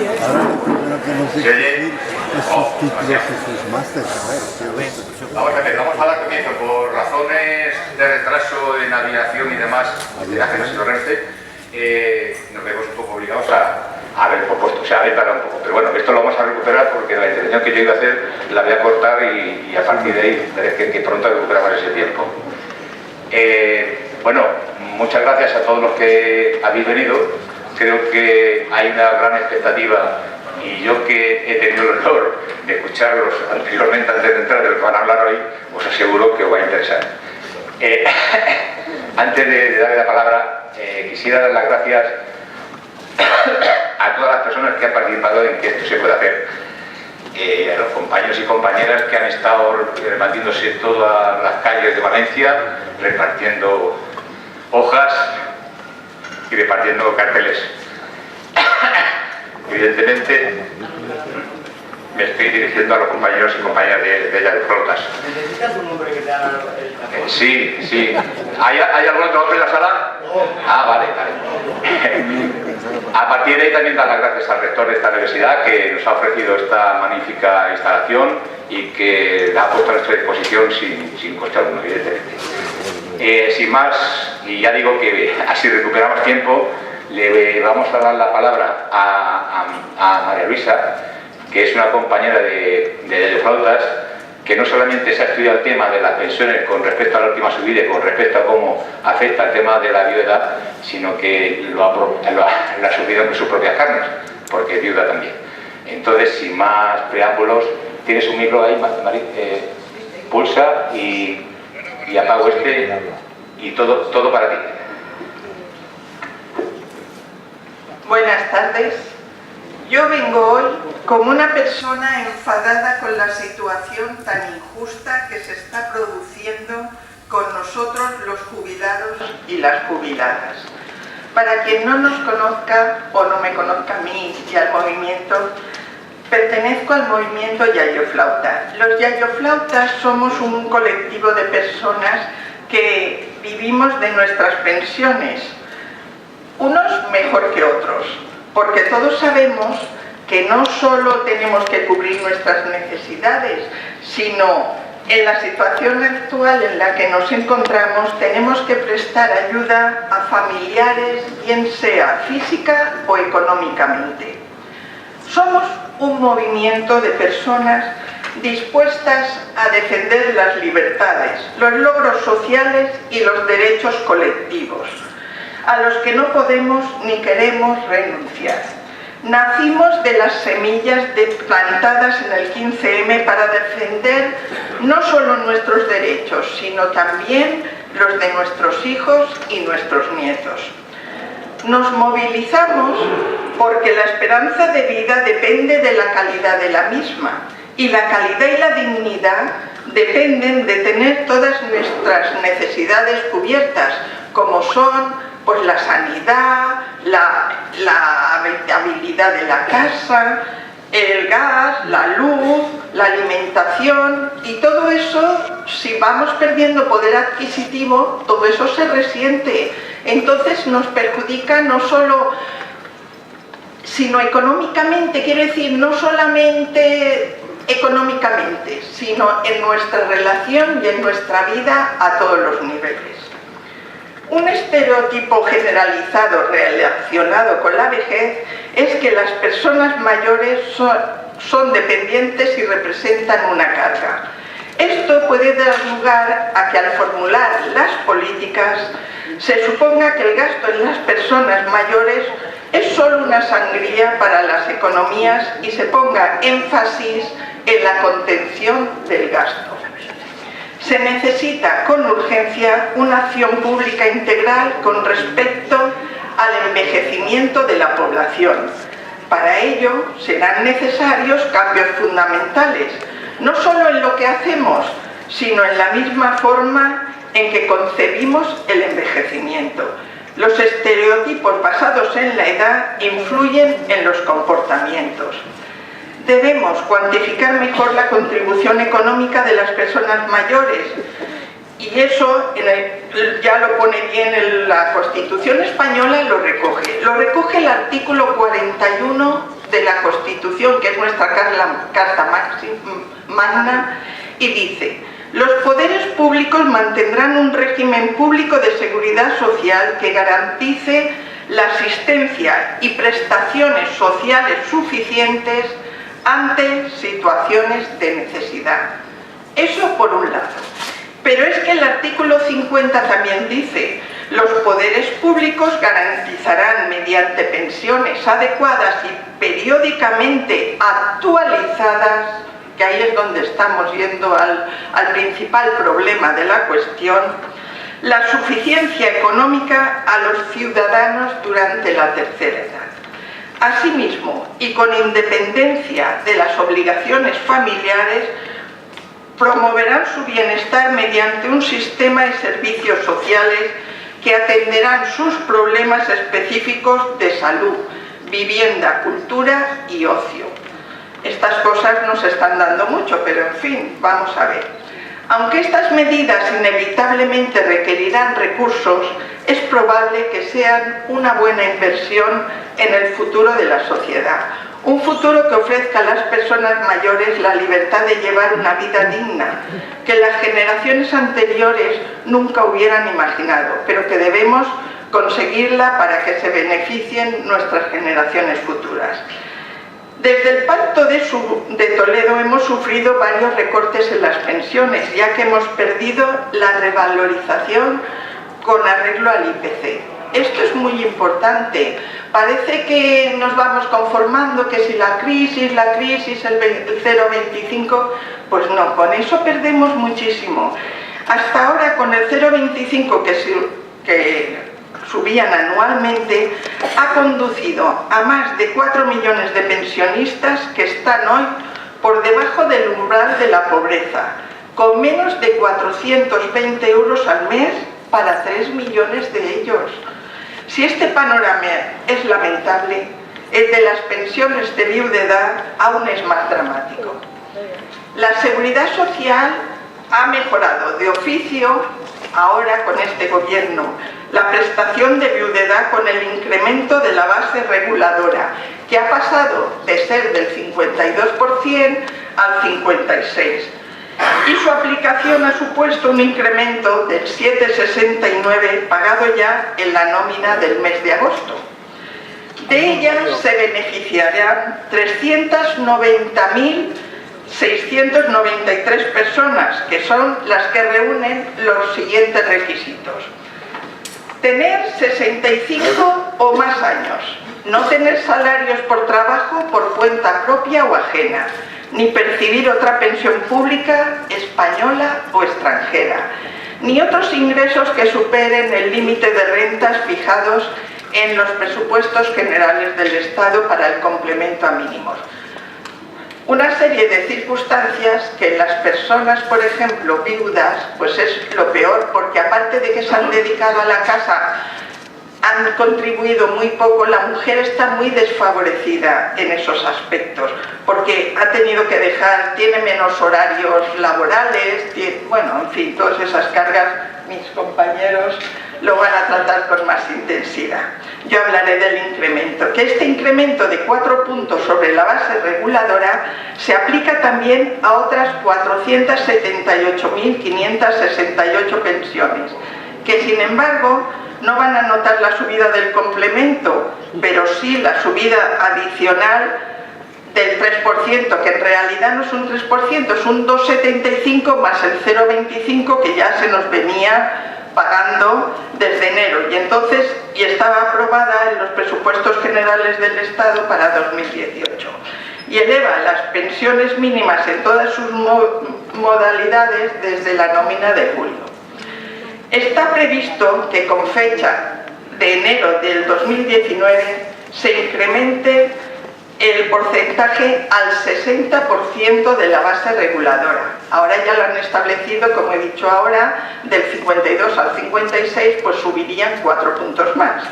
Ahora que no sé ¿Se oye? esos títulos, esos másteres, Vamos a ver, vamos a dar comienzo por razones de retraso en navegación y demás de la General Renfe. Nos vemos un poco obligados a ver propuesto, o sea, a ver para un poco. Pero bueno, esto lo vamos a recuperar porque la intervención que yo iba a hacer la voy a cortar y a partir de ahí veré que pronto recuperamos ese tiempo. Bueno, muchas gracias a todos los que habéis venido. Creo que hay una gran expectativa y yo que he tenido el honor de escucharlos anteriormente antes de entrar de lo que van a hablar hoy, os aseguro que os va a interesar. Antes de darle la palabra, quisiera dar las gracias a todas las personas que han participado en que esto se pueda hacer. A los compañeros y compañeras que han estado repartiéndose en todas las calles de Valencia, repartiendo hojas y repartiendo carteles. Evidentemente me estoy dirigiendo a los compañeros y compañeras de Yayoflautas. ¿Necesitas un nombre que te haga el... Sí. ¿Hay algún otro hombre en la sala? Ah, vale. A partir de ahí también dar las gracias al rector de esta universidad que nos ha ofrecido esta magnífica instalación y que la ha puesto a nuestra disposición sin coste alguno, evidentemente. Sin más, y ya digo que así recuperamos tiempo, le vamos a dar la palabra a María Luisa, que es una compañera de Yayoflautas, que no solamente se ha estudiado el tema de las pensiones con respecto a la última subida y con respecto a cómo afecta el tema de la viudedad, sino que lo ha sufrido en sus propias carnes, porque es viuda también. Entonces, sin más preámbulos, tienes un micro ahí, pulsa y apago y todo para ti. Buenas tardes. Yo vengo hoy como una persona enfadada con la situación tan injusta que se está produciendo con nosotros los jubilados y las jubiladas. Para quien no nos conozca o no me conozca a mí y al movimiento, pertenezco al movimiento Yayoflauta. Los Yayoflautas somos un colectivo de personas que vivimos de nuestras pensiones, unos mejor que otros, porque todos sabemos que no solo tenemos que cubrir nuestras necesidades, sino en la situación actual en la que nos encontramos tenemos que prestar ayuda a familiares, bien sea física o económicamente. Somos un movimiento de personas dispuestas a defender las libertades, los logros sociales y los derechos colectivos, a los que no podemos ni queremos renunciar. Nacimos de las semillas plantadas en el 15M para defender no solo nuestros derechos, sino también los de nuestros hijos y nuestros nietos. Nos movilizamos porque la esperanza de vida depende de la calidad de la misma, y la calidad y la dignidad dependen de tener todas nuestras necesidades cubiertas, como son pues la sanidad, la habitabilidad de la casa, el gas, la luz, la alimentación, y todo eso, si vamos perdiendo poder adquisitivo, todo eso se resiente. Entonces nos perjudica no solo, sino económicamente, quiere decir, no solamente económicamente, sino en nuestra relación y en nuestra vida a todos los niveles. Un estereotipo generalizado relacionado con la vejez es que las personas mayores son dependientes y representan una carga. Esto puede dar lugar a que al formular las políticas se suponga que el gasto en las personas mayores es solo una sangría para las economías y se ponga énfasis en la contención del gasto. Se necesita con urgencia una acción pública integral con respecto al envejecimiento de la población. Para ello serán necesarios cambios fundamentales, no solo en lo que hacemos, sino en la misma forma en que concebimos el envejecimiento. Los estereotipos basados en la edad influyen en los comportamientos. Debemos cuantificar mejor la contribución económica de las personas mayores Y eso ya lo pone bien en la Constitución española, lo recoge. Lo recoge el artículo 41 de la Constitución, que es nuestra Carta Magna, y dice: los poderes públicos mantendrán un régimen público de seguridad social que garantice la asistencia y prestaciones sociales suficientes ante situaciones de necesidad. Eso por un lado. Pero es que el artículo 50 también dice: los poderes públicos garantizarán mediante pensiones adecuadas y periódicamente actualizadas, que ahí es donde estamos yendo al principal problema de la cuestión, la suficiencia económica a los ciudadanos durante la tercera edad. Asimismo, y con independencia de las obligaciones familiares, promoverán su bienestar mediante un sistema de servicios sociales que atenderán sus problemas específicos de salud, vivienda, cultura y ocio. Estas cosas no se están dando mucho, pero en fin, vamos a ver. Aunque estas medidas inevitablemente requerirán recursos, es probable que sean una buena inversión en el futuro de la sociedad. Un futuro que ofrezca a las personas mayores la libertad de llevar una vida digna, que las generaciones anteriores nunca hubieran imaginado, pero que debemos conseguirla para que se beneficien nuestras generaciones futuras. Desde el Pacto de Toledo hemos sufrido varios recortes en las pensiones, ya que hemos perdido la revalorización con arreglo al IPC. Esto es muy importante. Parece que nos vamos conformando que si la crisis, el 0,25, pues no, con eso perdemos muchísimo. Hasta ahora con el 0,25 que subían anualmente, ha conducido a más de 4 millones de pensionistas que están hoy por debajo del umbral de la pobreza, con menos de 420 euros al mes para 3 millones de ellos. Si este panorama es lamentable, el de las pensiones de viudedad aún es más dramático. La seguridad social ha mejorado de oficio ahora con este gobierno la prestación de viudedad con el incremento de la base reguladora, que ha pasado de ser del 52% al 56%. Y su aplicación ha supuesto un incremento del 7,69 pagado ya en la nómina del mes de agosto. De ella se beneficiarán 390.693 personas, que son las que reúnen los siguientes requisitos: tener 65 o más años, no tener salarios por trabajo por cuenta propia o ajena, ni percibir otra pensión pública, española o extranjera, ni otros ingresos que superen el límite de rentas fijados en los presupuestos generales del Estado para el complemento a mínimos. Una serie de circunstancias que las personas, por ejemplo, viudas, pues es lo peor, porque aparte de que se han dedicado a la casa, han contribuido muy poco. La mujer está muy desfavorecida en esos aspectos, porque ha tenido que dejar, tiene menos horarios laborales, bueno, en fin, todas esas cargas, mis compañeros lo van a tratar con más intensidad. Yo hablaré del incremento, que este incremento de 4 puntos sobre la base reguladora se aplica también a otras 478.568 pensiones, que sin embargo no van a notar la subida del complemento, pero sí la subida adicional del 3%, que en realidad no es un 3%, es un 2,75 más el 0,25 que ya se nos venía pagando desde enero, y estaba aprobada en los presupuestos generales del Estado para 2018. Y eleva las pensiones mínimas en todas sus modalidades desde la nómina de julio. Está previsto que con fecha de enero del 2019 se incremente el porcentaje al 60% de la base reguladora. Ahora ya lo han establecido, como he dicho ahora, del 52 al 56, pues subirían 4 puntos más.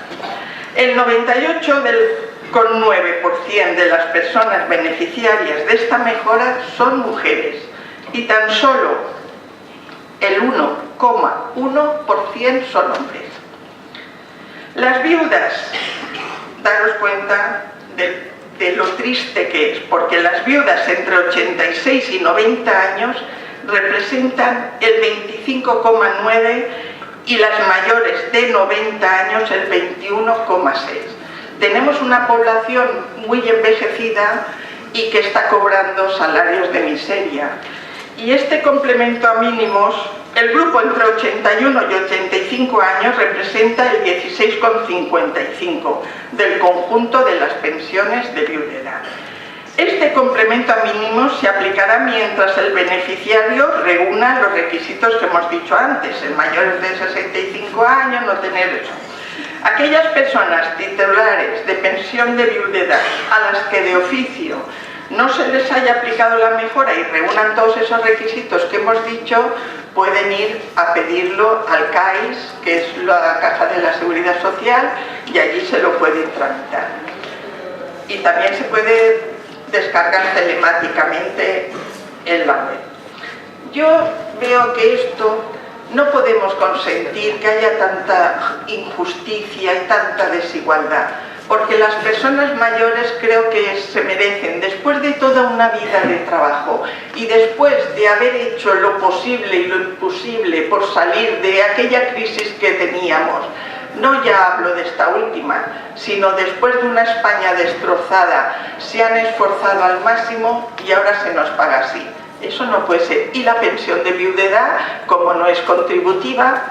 El 98,9% de las personas beneficiarias de esta mejora son mujeres, y tan solo el 1,1% son hombres. Las viudas, daros cuenta de lo triste que es, porque las viudas entre 86 y 90 años representan el 25,9% y las mayores de 90 años el 21,6%. Tenemos una población muy envejecida y que está cobrando salarios de miseria. Y este complemento a mínimos, el grupo entre 81 y 85 años representa el 16,55% del conjunto de las pensiones de viudedad. Este complemento a mínimos se aplicará mientras el beneficiario reúna los requisitos que hemos dicho antes, en mayores de 65 años, no tener eso. Aquellas personas titulares de pensión de viudedad a las que de oficio no se les haya aplicado la mejora y reúnan todos esos requisitos que hemos dicho, pueden ir a pedirlo al CAIS, que es la Caja de la Seguridad Social, y allí se lo pueden tramitar. Y también se puede descargar telemáticamente en la web. Yo veo que esto no podemos consentir que haya tanta injusticia y tanta desigualdad, porque las personas mayores creo que se merecen, después de toda una vida de trabajo y después de haber hecho lo posible y lo imposible por salir de aquella crisis que teníamos, no ya hablo de esta última, sino después de una España destrozada, se han esforzado al máximo y ahora se nos paga así. Eso no puede ser. Y la pensión de viudedad, como no es contributiva,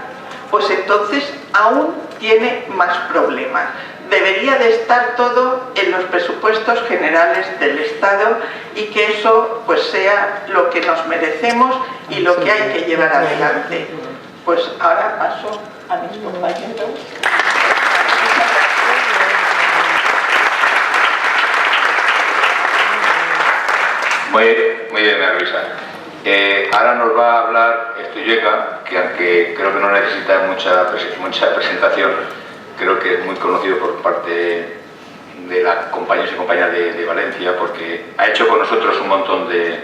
pues entonces aún tiene más problemas. Debería de estar todo en los presupuestos generales del Estado y que eso pues sea lo que nos merecemos y lo que hay que llevar adelante. Pues ahora paso a mis compañeros. Muy bien, María Luisa. Ahora nos va a hablar Estuyeca, que aunque creo que no necesita mucha presentación, creo que es muy conocido por parte de las compañeros y compañeras de Valencia, porque ha hecho con nosotros un montón de,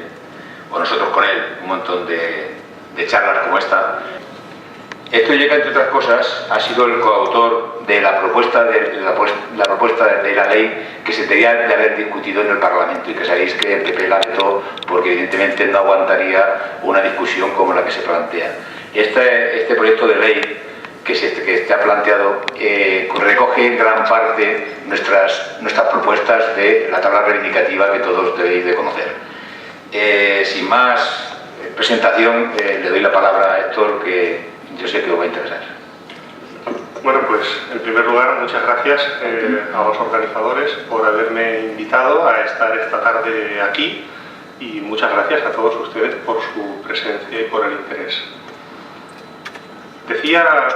o nosotros con él, un montón de charlas como esta. Estuyeca, entre otras cosas, ha sido el coautor de la propuesta de la ley que se tenía de haber discutido en el Parlamento y que sabéis que el PP la vetó porque evidentemente no aguantaría una discusión como la que se plantea. Este proyecto de ley que se ha planteado recoge en gran parte nuestras propuestas de la tabla reivindicativa que todos debéis de conocer. Sin más presentación, le doy la palabra a Héctor, que yo sé que os va a interesar. Bueno, pues en primer lugar, muchas gracias a los organizadores por haberme invitado a estar esta tarde aquí y muchas gracias a todos ustedes por su presencia y por el interés. Decía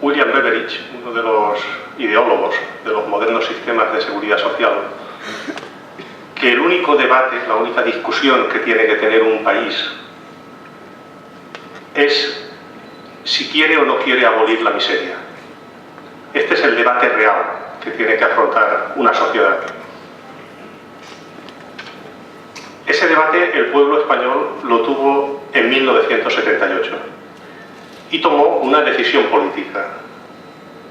William Beveridge, uno de los ideólogos de los modernos sistemas de seguridad social, que el único debate, la única discusión que tiene que tener un país es si quiere o no quiere abolir la miseria. Este es el debate real que tiene que afrontar una sociedad. Ese debate el pueblo español lo tuvo en 1978 y tomó una decisión política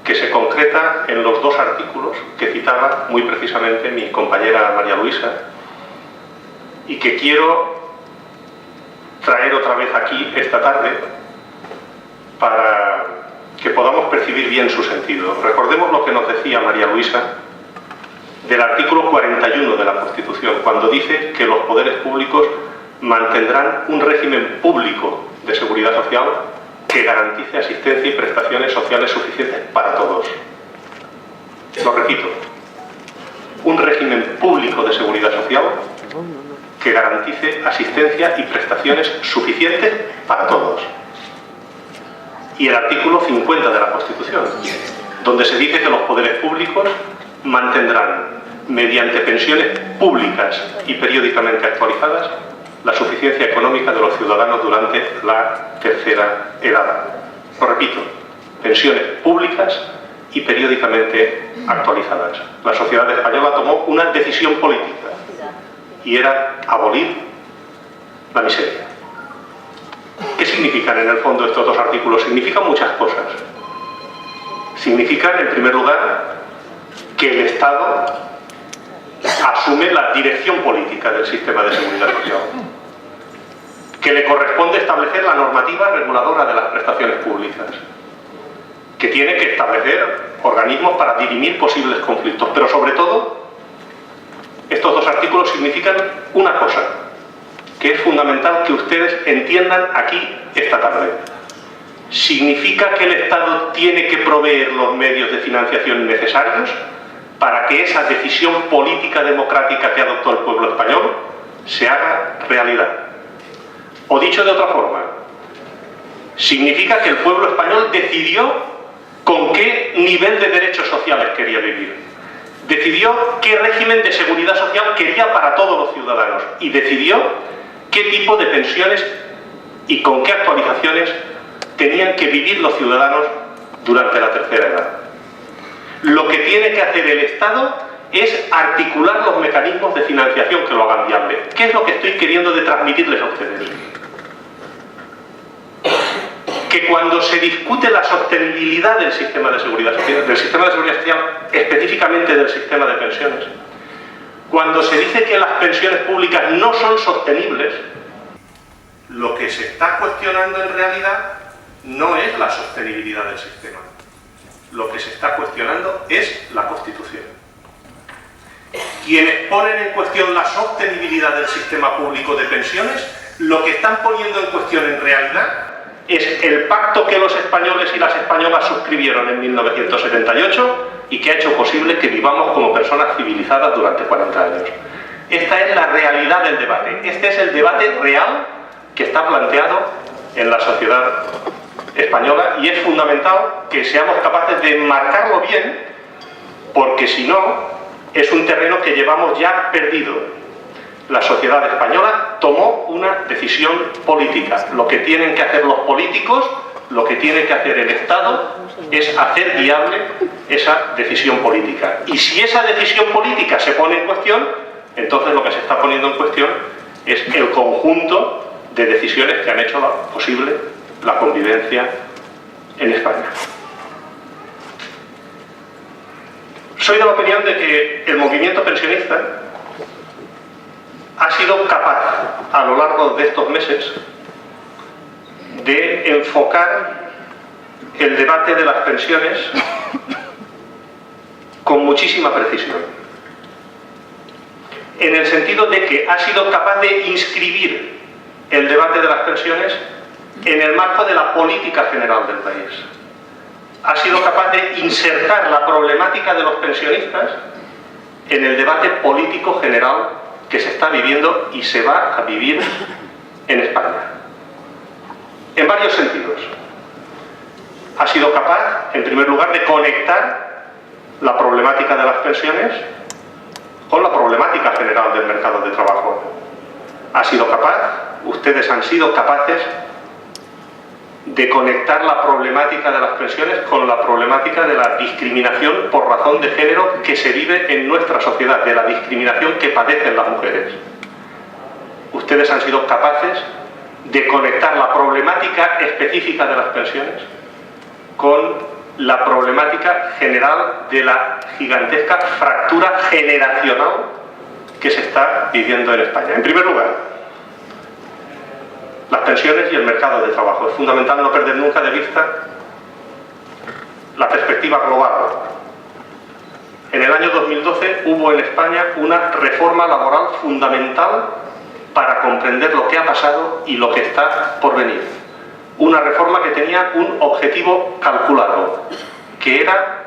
que se concreta en los dos artículos que citaba muy precisamente mi compañera María Luisa y que quiero traer otra vez aquí esta tarde para que podamos percibir bien su sentido. Recordemos lo que nos decía María Luisa del artículo 41 de la Constitución, cuando dice que los poderes públicos mantendrán un régimen público de seguridad social que garantice asistencia y prestaciones sociales suficientes para todos. Lo repito, un régimen público de seguridad social que garantice asistencia y prestaciones suficientes para todos. Y el artículo 50 de la Constitución, donde se dice que los poderes públicos mantendrán, mediante pensiones públicas y periódicamente actualizadas, la suficiencia económica de los ciudadanos durante la tercera edad. Lo repito, pensiones públicas y periódicamente actualizadas. La sociedad española tomó una decisión política y era abolir la miseria. ¿Qué significan en el fondo estos dos artículos? Significan muchas cosas. Significan, en primer lugar, que el Estado asume la dirección política del sistema de seguridad social, que le corresponde establecer la normativa reguladora de las prestaciones públicas, que tiene que establecer organismos para dirimir posibles conflictos, pero sobre todo, estos dos artículos significan una cosa, que es fundamental que ustedes entiendan aquí esta tarde. Significa que el Estado tiene que proveer los medios de financiación necesarios para que esa decisión política democrática que adoptó el pueblo español se haga realidad. O dicho de otra forma, significa que el pueblo español decidió con qué nivel de derechos sociales quería vivir. Decidió qué régimen de seguridad social quería para todos los ciudadanos y decidió qué tipo de pensiones y con qué actualizaciones tenían que vivir los ciudadanos durante la tercera edad. Lo que tiene que hacer el Estado es articular los mecanismos de financiación que lo hagan viable. ¿Qué es lo que estoy queriendo de transmitirles a ustedes? Que cuando se discute la sostenibilidad del sistema de seguridad social, específicamente del sistema de pensiones, cuando se dice que las pensiones públicas no son sostenibles, lo que se está cuestionando en realidad no es la sostenibilidad del sistema. Lo que se está cuestionando es la Constitución. Quienes ponen en cuestión la sostenibilidad del sistema público de pensiones, lo que están poniendo en cuestión en realidad es el pacto que los españoles y las españolas suscribieron en 1978 y que ha hecho posible que vivamos como personas civilizadas durante 40 años. Esta es la realidad del debate. Este es el debate real que está planteado en la sociedad española y es fundamental que seamos capaces de marcarlo bien, porque si no, es un terreno que llevamos ya perdido. La sociedad española tomó una decisión política. Lo que tienen que hacer los políticos, lo que tiene que hacer el Estado, es hacer viable esa decisión política. Y si esa decisión política se pone en cuestión, entonces lo que se está poniendo en cuestión es el conjunto de decisiones que han hecho posible la convivencia en España. Soy de la opinión de que el movimiento pensionista ha sido capaz, a lo largo de estos meses, de enfocar el debate de las pensiones con muchísima precisión. En el sentido de que ha sido capaz de inscribir el debate de las pensiones en el marco de la política general del país. Ha sido capaz de insertar la problemática de los pensionistas en el debate político general que se está viviendo y se va a vivir en España. En varios sentidos. Ha sido capaz, en primer lugar, de conectar la problemática de las pensiones con la problemática general del mercado de trabajo. Ha sido capaz, ustedes han sido capaces de conectar la problemática de las pensiones con la problemática de la discriminación por razón de género que se vive en nuestra sociedad, de la discriminación que padecen las mujeres. Ustedes han sido capaces de conectar la problemática específica de las pensiones con la problemática general de la gigantesca fractura generacional que se está viviendo en España. En primer lugar, las pensiones y el mercado de trabajo. Es fundamental no perder nunca de vista la perspectiva global. En el año 2012 hubo en España una reforma laboral fundamental para comprender lo que ha pasado y lo que está por venir. Una reforma que tenía un objetivo calculado, que era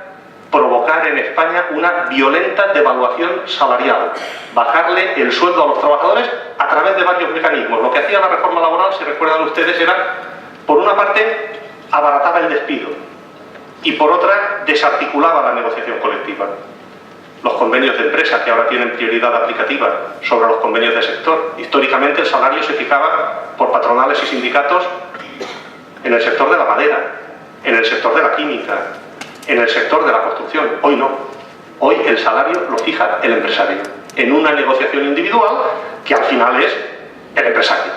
provocar en España una violenta devaluación salarial, bajarle el sueldo a los trabajadores a través de varios mecanismos. Lo que hacía la reforma laboral, si recuerdan ustedes, era, por una parte, abarataba el despido y por otra, desarticulaba la negociación colectiva. Los convenios de empresa, que ahora tienen prioridad aplicativa sobre los convenios de sector. Históricamente el salario se fijaba por patronales y sindicatos en el sector de la madera, en el sector de la química, en el sector de la construcción. Hoy no. Hoy el salario lo fija el empresario, en una negociación individual que al final es el empresario.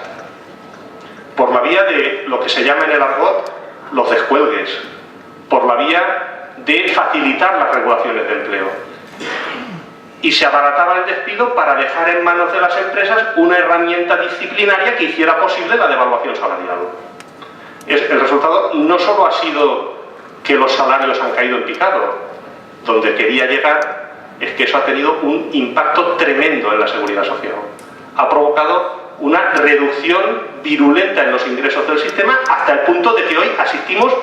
por la vía de lo que se llama en el argot los descuelgues, por la vía de facilitar las regulaciones de empleo. Y se abarataba el despido para dejar en manos de las empresas una herramienta disciplinaria que hiciera posible la devaluación salarial. El resultado no solo ha sido que los salarios han caído en picado, donde quería llegar es que eso ha tenido un impacto tremendo en la seguridad social. Ha provocado una reducción virulenta en los ingresos del sistema hasta el punto de que hoy asistimos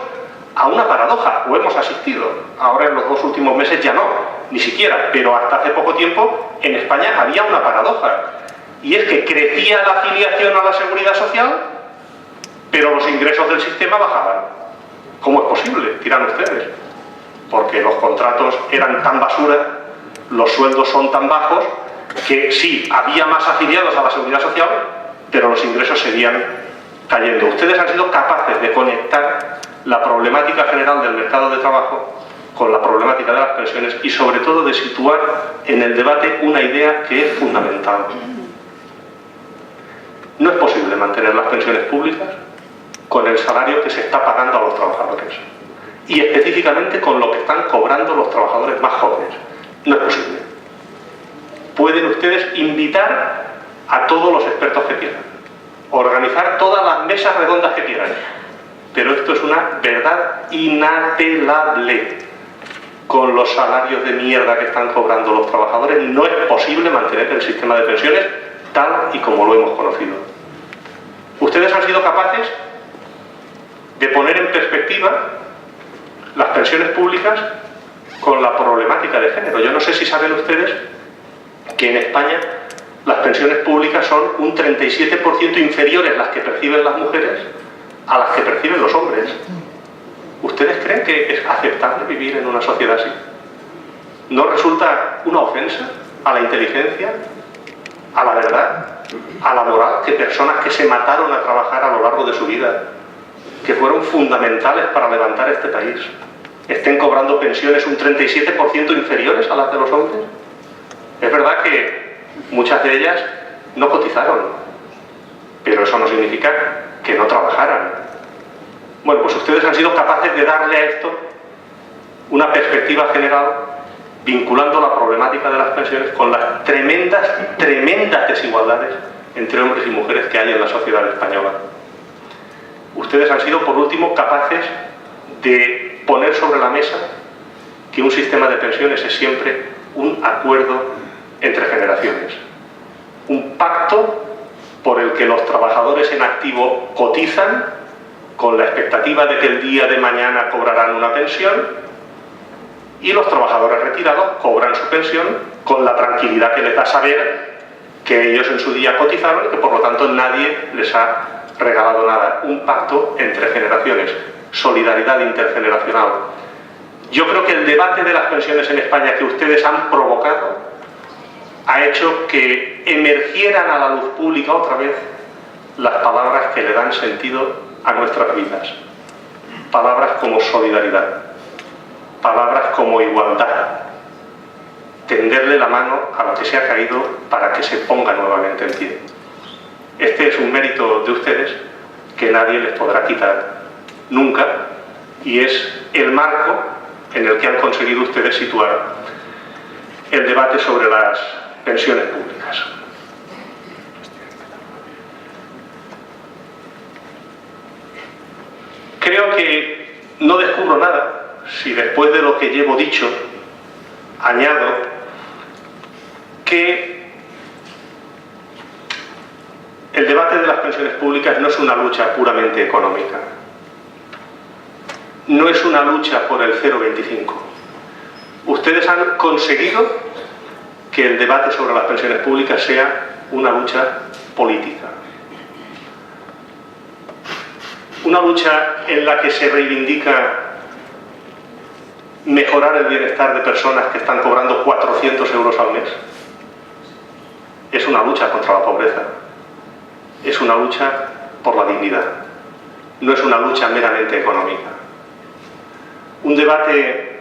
a una paradoja, o hemos asistido. Ahora en los 2 últimos meses ya no, ni siquiera, pero hasta hace poco tiempo en España había una paradoja, y es que crecía la afiliación a la seguridad social, pero los ingresos del sistema bajaban. ¿Cómo es posible? Dirán ustedes. Porque los contratos eran tan basura, los sueldos son tan bajos, que sí, había más afiliados a la seguridad social, pero los ingresos seguían cayendo. Ustedes han sido capaces de conectar la problemática general del mercado de trabajo con la problemática de las pensiones y sobre todo de situar en el debate una idea que es fundamental. No es posible mantener las pensiones públicas con el salario que se está pagando a los trabajadores y específicamente con lo que están cobrando los trabajadores más jóvenes. No es posible. Pueden ustedes invitar a todos los expertos que quieran, organizar todas las mesas redondas que quieran, pero esto es una verdad inapelable. Con los salarios de mierda que están cobrando los trabajadores no es posible mantener el sistema de pensiones tal y como lo hemos conocido. Ustedes han sido capaces de poner en perspectiva las pensiones públicas con la problemática de género. Yo no sé si saben ustedes que en España las pensiones públicas son un 37% inferiores las que perciben las mujeres a las que perciben los hombres. ¿Ustedes creen que es aceptable vivir en una sociedad así? ¿No resulta una ofensa a la inteligencia, a la verdad, a la moral, que personas que se mataron a trabajar a lo largo de su vida, que fueron fundamentales para levantar este país, estén cobrando pensiones un 37% inferiores a las de los hombres? Es verdad que muchas de ellas no cotizaron, pero eso no significa que no trabajaran. Bueno, pues ustedes han sido capaces de darle a esto una perspectiva general, vinculando la problemática de las pensiones con las tremendas desigualdades entre hombres y mujeres que hay en la sociedad española. Ustedes han sido, por último, capaces de poner sobre la mesa que un sistema de pensiones es siempre un acuerdo entre generaciones, un pacto por el que los trabajadores en activo cotizan con la expectativa de que el día de mañana cobrarán una pensión y los trabajadores retirados cobran su pensión con la tranquilidad que les da saber que ellos en su día cotizaron y que por lo tanto nadie les ha regalado nada. Un pacto entre generaciones, solidaridad intergeneracional. Yo creo que el debate de las pensiones en España que ustedes han provocado ha hecho que emergieran a la luz pública otra vez las palabras que le dan sentido a nuestras vidas. Palabras como solidaridad, palabras como igualdad, tenderle la mano a lo que se ha caído para que se ponga nuevamente en pie. Este es un mérito de ustedes que nadie les podrá quitar nunca y es el marco en el que han conseguido ustedes situar el debate sobre las pensiones públicas. Creo que no descubro nada si después de lo que llevo dicho añado que el debate de las pensiones públicas no es una lucha puramente económica, no es una lucha por el 0,25. Ustedes han conseguido que el debate sobre las pensiones públicas sea una lucha política. Una lucha en la que se reivindica mejorar el bienestar de personas que están cobrando 400 euros al mes. Es una lucha contra la pobreza. Es una lucha por la dignidad. No es una lucha meramente económica. Un debate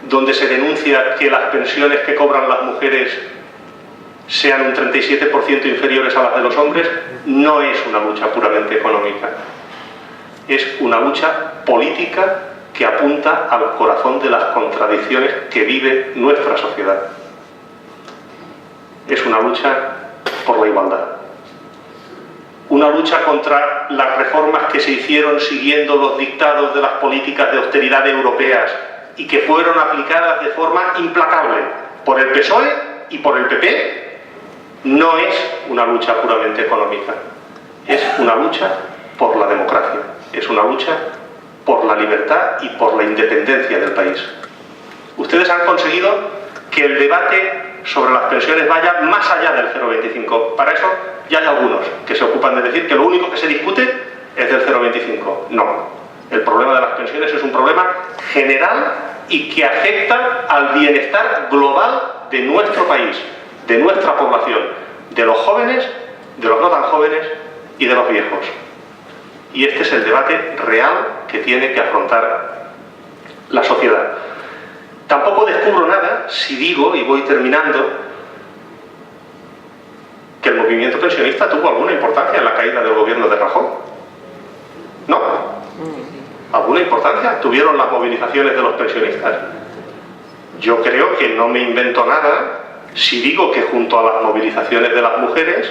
donde se denuncia que las pensiones que cobran las mujeres sean un 37% inferiores a las de los hombres, no es una lucha puramente económica. Es una lucha política que apunta al corazón de las contradicciones que vive nuestra sociedad. Es una lucha por la igualdad. Una lucha contra las reformas que se hicieron siguiendo los dictados de las políticas de austeridad europeas y que fueron aplicadas de forma implacable por el PSOE y por el PP, no es una lucha puramente económica. Es una lucha por la democracia. Es una lucha por la libertad y por la independencia del país. Ustedes han conseguido que el debate sobre las pensiones vaya más allá del 0,25. Para eso ya hay algunos que se ocupan de decir que lo único que se discute es del 0,25. No. El problema de las pensiones es un problema general y que afecta al bienestar global de nuestro país, de nuestra población, de los jóvenes, de los no tan jóvenes y de los viejos. Y este es el debate real que tiene que afrontar la sociedad. Tampoco descubro nada si digo, y voy terminando, que el movimiento pensionista tuvo alguna importancia en la caída del gobierno de Rajoy. ¿No? ¿Alguna importancia tuvieron las movilizaciones de los pensionistas? Yo creo que no me invento nada si digo que junto a las movilizaciones de las mujeres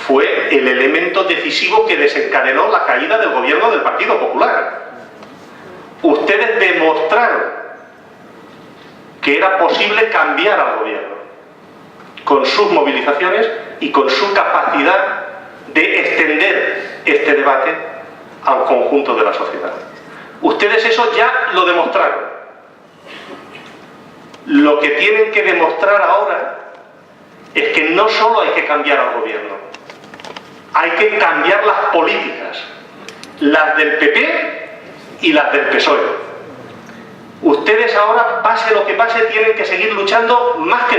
fue el elemento decisivo que desencadenó la caída del gobierno del Partido Popular. Ustedes demostraron que era posible cambiar al gobierno con sus movilizaciones y con su capacidad de extender este debate al conjunto de la sociedad. Ustedes eso ya lo demostraron. Lo que tienen que demostrar ahora es que no solo hay que cambiar al gobierno, hay que cambiar las políticas, las del PP y las del PSOE. Ustedes ahora, pase lo que pase, tienen que seguir luchando más que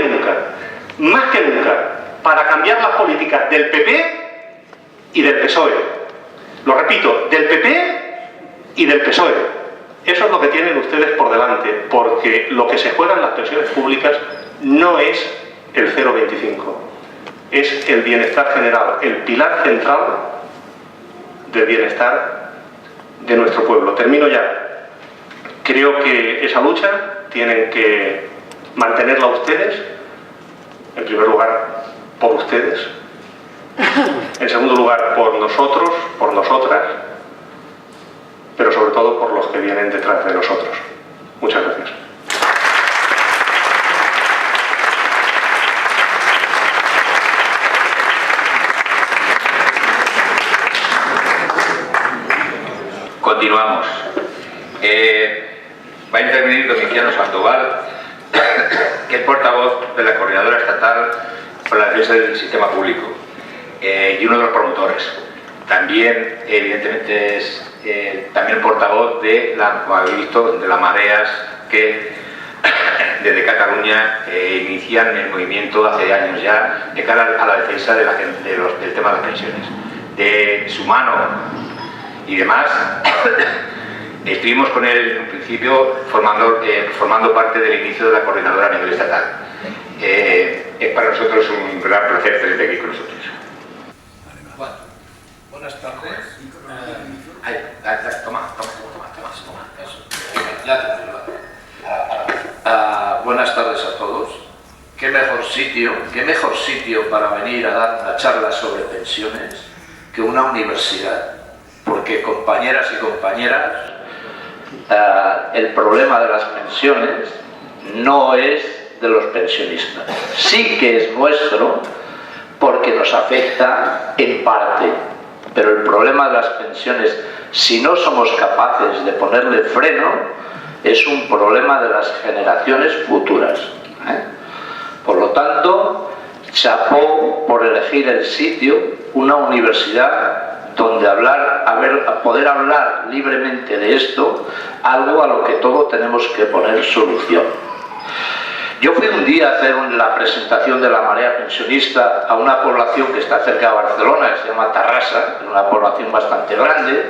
nunca, para cambiar las políticas del PP y del PSOE. Lo repito, del PP y del PSOE. Eso es lo que tienen ustedes por delante, porque lo que se juega en las pensiones públicas no es el 0,25, es el bienestar general, el pilar central del bienestar de nuestro pueblo. Termino ya. Creo que esa lucha tienen que mantenerla ustedes, en primer lugar por ustedes, en segundo lugar por nosotros, por nosotras, pero sobre todo por los que vienen detrás de nosotros. Muchas gracias. Continuamos. Va a intervenir Domiciano Sandoval, que es portavoz de la Coordinadora Estatal por la Defensa del Sistema Público y uno de los promotores. También, evidentemente, es también portavoz de las mareas que desde Cataluña inician el movimiento hace años ya de cara a la defensa de del tema de las pensiones. De su mano y demás, estuvimos con él en un principio formando parte del inicio de la coordinadora a nivel estatal. Es para nosotros un gran placer tenerte aquí con nosotros. Bueno, buenas tardes. Toma. Eso. Ya te digo. Buenas tardes a todos. ¿Qué mejor sitio para venir a dar una charla sobre pensiones que una universidad? Porque, compañeras y compañeras, el problema de las pensiones no es de los pensionistas. Sí que es nuestro porque nos afecta en parte, pero el problema de las pensiones, si no somos capaces de ponerle freno, es un problema de las generaciones futuras. Por lo tanto, chapó por elegir el sitio, una universidad donde poder hablar libremente de esto, algo a lo que todos tenemos que poner solución. Yo fui un día a hacer la presentación de la marea pensionista a una población que está cerca de Barcelona, que se llama Tarrasa, una población bastante grande,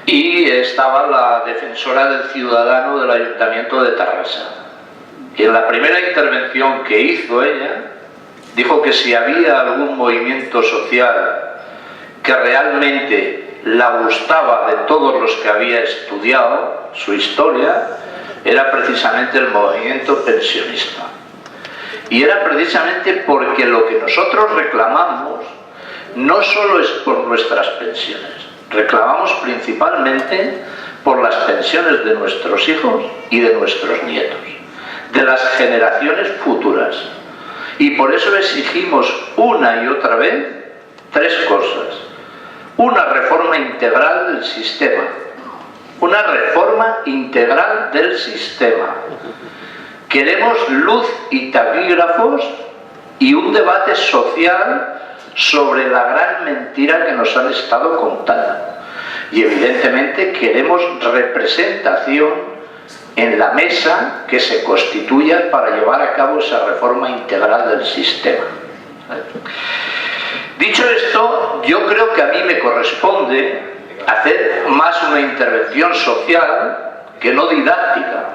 y estaba la defensora del ciudadano del Ayuntamiento de Tarrasa. Y en la primera intervención que hizo ella, dijo que si había algún movimiento social que realmente la gustaba de todos los que había estudiado su historia, era precisamente el movimiento pensionista. Y era precisamente porque lo que nosotros reclamamos no solo es por nuestras pensiones, reclamamos principalmente por las pensiones de nuestros hijos y de nuestros nietos, de las generaciones futuras. Y por eso exigimos una y otra vez tres cosas. Una reforma integral del sistema. Una reforma integral del sistema. Queremos luz y taquígrafos y un debate social sobre la gran mentira que nos han estado contando. Y evidentemente queremos representación en la mesa que se constituya para llevar a cabo esa reforma integral del sistema. Dicho esto, yo creo que a mí me corresponde hacer más una intervención social que no didáctica.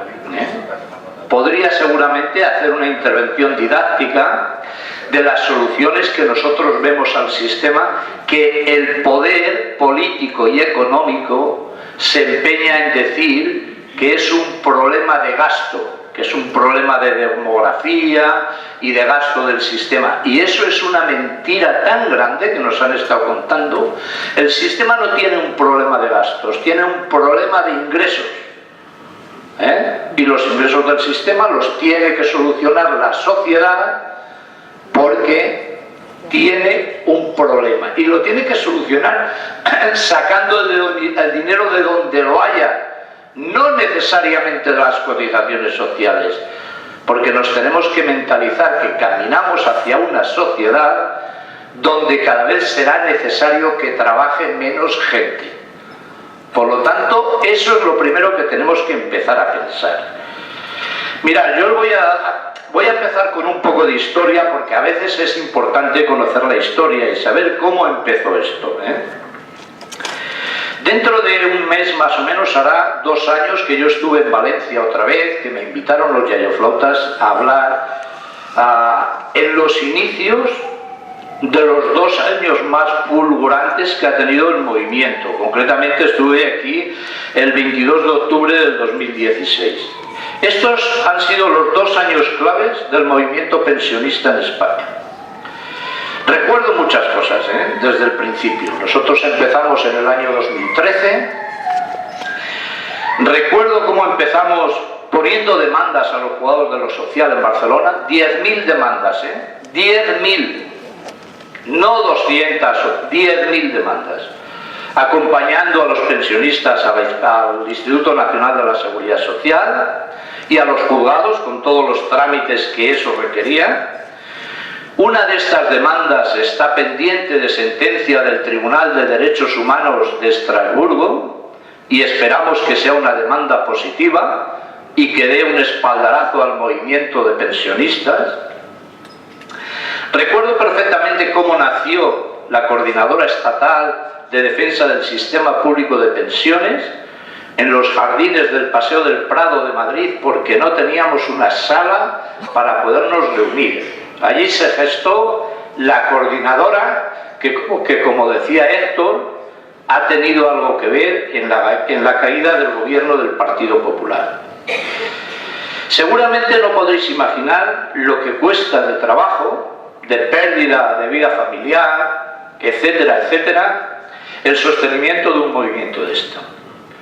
Podría seguramente hacer una intervención didáctica de las soluciones que nosotros vemos al sistema, que el poder político y económico se empeña en decir que es un problema de gasto, que es un problema de demografía y de gasto del sistema. Y eso es una mentira tan grande que nos han estado contando. El sistema no tiene un problema de gastos, tiene un problema de ingresos. Y los ingresos del sistema los tiene que solucionar la sociedad porque tiene un problema. Y lo tiene que solucionar sacando el dinero de donde lo haya. No necesariamente de las cotizaciones sociales, porque nos tenemos que mentalizar que caminamos hacia una sociedad donde cada vez será necesario que trabaje menos gente. Por lo tanto, eso es lo primero que tenemos que empezar a pensar. Mirad, yo voy a empezar con un poco de historia, porque a veces es importante conocer la historia y saber cómo empezó esto. Dentro de un mes más o menos hará 2 años que yo estuve en Valencia otra vez, que me invitaron los yayoflautas a hablar en los inicios de los 2 años más fulgurantes que ha tenido el movimiento. Concretamente estuve aquí el 22 de octubre del 2016. Estos han sido los 2 años claves del movimiento pensionista en España. Recuerdo muchas cosas, desde el principio. Nosotros empezamos en el año 2013. Recuerdo cómo empezamos poniendo demandas a los jugadores de lo social en Barcelona. 10.000 demandas, 10.000. No 200, 10.000 demandas. Acompañando a los pensionistas al Instituto Nacional de la Seguridad Social y a los juzgados con todos los trámites que eso requería. Una de estas demandas está pendiente de sentencia del Tribunal de Derechos Humanos de Estrasburgo y esperamos que sea una demanda positiva y que dé un espaldarazo al movimiento de pensionistas. Recuerdo perfectamente cómo nació la Coordinadora Estatal de Defensa del Sistema Público de Pensiones en los jardines del Paseo del Prado de Madrid, porque no teníamos una sala para podernos reunir. Allí se gestó la coordinadora que como decía Héctor, ha tenido algo que ver en la caída del gobierno del Partido Popular. Seguramente no podréis imaginar lo que cuesta de trabajo, de pérdida de vida familiar, etcétera, etcétera, el sostenimiento de un movimiento de esto.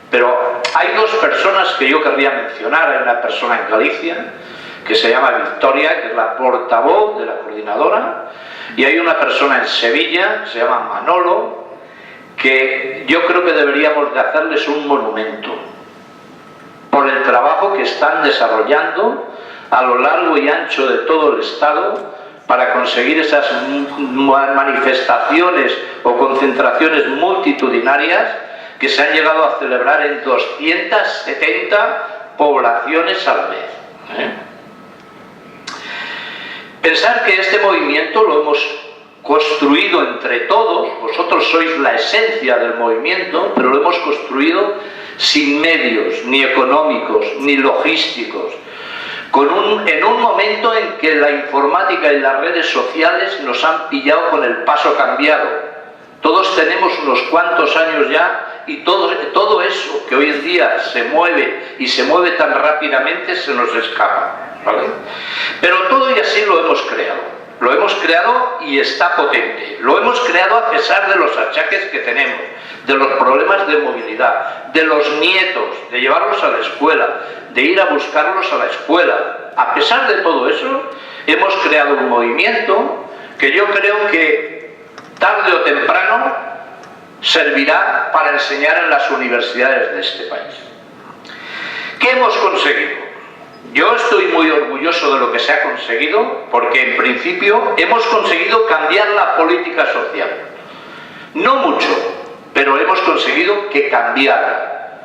Pero hay 2 personas que yo querría mencionar. Hay una persona en Galicia que se llama Victoria, que es la portavoz de la coordinadora, y hay una persona en Sevilla que se llama Manolo, que yo creo que deberíamos de hacerles un monumento por el trabajo que están desarrollando a lo largo y ancho de todo el Estado para conseguir esas manifestaciones o concentraciones multitudinarias que se han llegado a celebrar en 270 poblaciones al mes. Pensar que este movimiento lo hemos construido entre todos, vosotros sois la esencia del movimiento, pero lo hemos construido sin medios, ni económicos, ni logísticos. en un momento en que la informática y las redes sociales nos han pillado con el paso cambiado. Todos tenemos unos cuantos años ya y todo eso que hoy en día se mueve y se mueve tan rápidamente se nos escapa, ¿vale? Pero todo y así lo hemos creado. Lo hemos creado y está potente. Lo hemos creado a pesar de los achaques que tenemos, de los problemas de movilidad, de los nietos, de llevarlos a la escuela, de ir a buscarlos a la escuela. A pesar de todo eso, hemos creado un movimiento que yo creo que tarde o temprano servirá para enseñar en las universidades de este país. ¿Qué hemos conseguido? Yo estoy muy orgulloso de lo que se ha conseguido, porque en principio hemos conseguido cambiar la política social. No mucho, pero hemos conseguido que cambiara,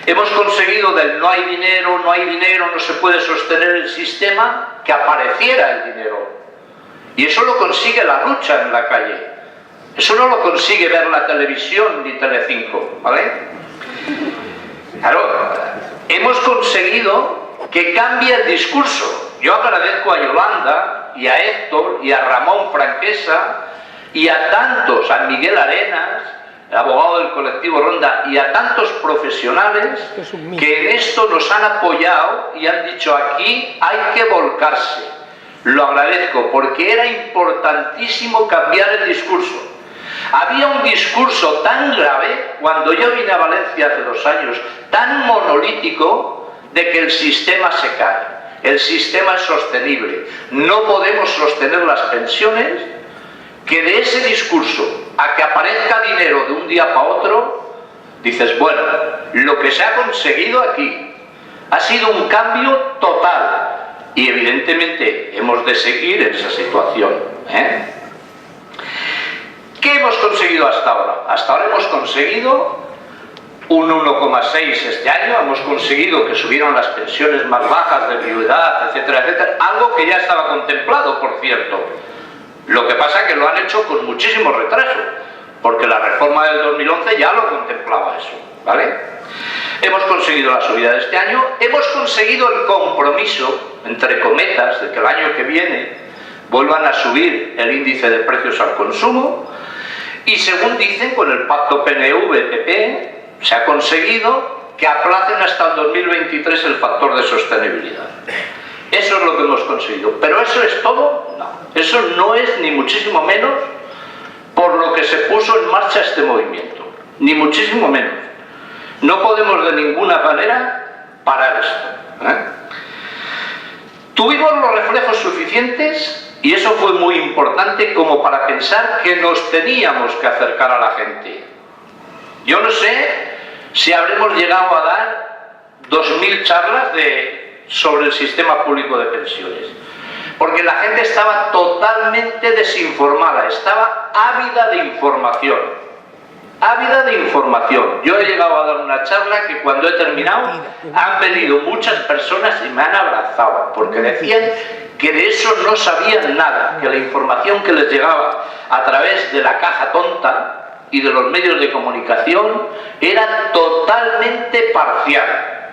Hemos conseguido del no hay dinero, no se puede sostener el sistema, que apareciera el dinero. Y eso lo consigue la lucha en la calle. Eso no lo consigue ver la televisión ni Telecinco, ¿vale? Claro, hemos conseguido que cambie el discurso. Yo agradezco a Yolanda y a Héctor y a Ramón Franquesa y a tantos, a Miguel Arenas, el abogado del colectivo Ronda, y a tantos profesionales que en esto nos han apoyado y han dicho: aquí hay que volcarse. Lo agradezco, porque era importantísimo cambiar el discurso. Había un discurso tan grave, cuando yo vine a Valencia hace 2 años, tan monolítico, de que el sistema se cae, el sistema es sostenible, no podemos sostener las pensiones, que de ese discurso a que aparezca dinero de un día para otro, dices, bueno, lo que se ha conseguido aquí ha sido un cambio total, y evidentemente hemos de seguir en esa situación, ¿Qué hemos conseguido hasta ahora? Hasta ahora hemos conseguido un 1,6 este año, hemos conseguido que subieran las pensiones más bajas de viudedad, etcétera, etcétera, algo que ya estaba contemplado, por cierto. Lo que pasa es que lo han hecho con muchísimo retraso, porque la reforma del 2011 ya lo contemplaba eso, ¿vale? Hemos conseguido la subida de este año, hemos conseguido el compromiso, entre cometas, de que el año que viene vuelvan a subir el índice de precios al consumo, y según dicen, con el pacto PNV-PP se ha conseguido que aplacen hasta el 2023 el factor de sostenibilidad. Eso es lo que hemos conseguido. ¿Pero eso es todo? No. Eso no es ni muchísimo menos por lo que se puso en marcha este movimiento. Ni muchísimo menos. No podemos de ninguna manera parar esto, Tuvimos los reflejos suficientes, y eso fue muy importante, como para pensar que nos teníamos que acercar a la gente. Yo no sé si habremos llegado a dar 2000 charlas sobre el sistema público de pensiones, porque la gente estaba totalmente desinformada, estaba ávida de información. Ávida de información. Yo he llegado a dar una charla que cuando he terminado han venido muchas personas y me han abrazado, porque decían que de eso no sabían nada, que la información que les llegaba a través de la caja tonta y de los medios de comunicación era totalmente parcial.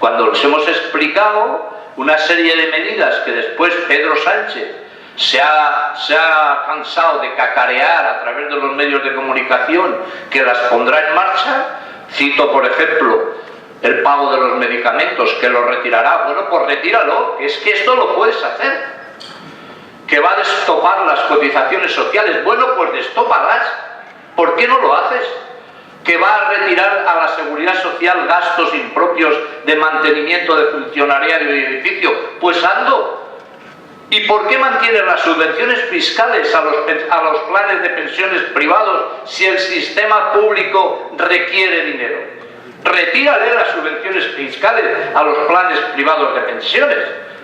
Cuando les hemos explicado una serie de medidas que después Pedro Sánchez se ha cansado de cacarear a través de los medios de comunicación, que las pondrá en marcha, cito por ejemplo el pago de los medicamentos, que lo retirará. Bueno, pues retíralo, es que esto lo puedes hacer. Que va a destopar las cotizaciones sociales, bueno, pues destópalas. ¿Por qué no lo haces? Que va a retirar a la seguridad social gastos impropios de mantenimiento de funcionariado y edificio, pues hazlo. ¿Y por qué mantienes las subvenciones fiscales a los planes de pensiones privados si el sistema público requiere dinero? Retírale las subvenciones fiscales a los planes privados de pensiones,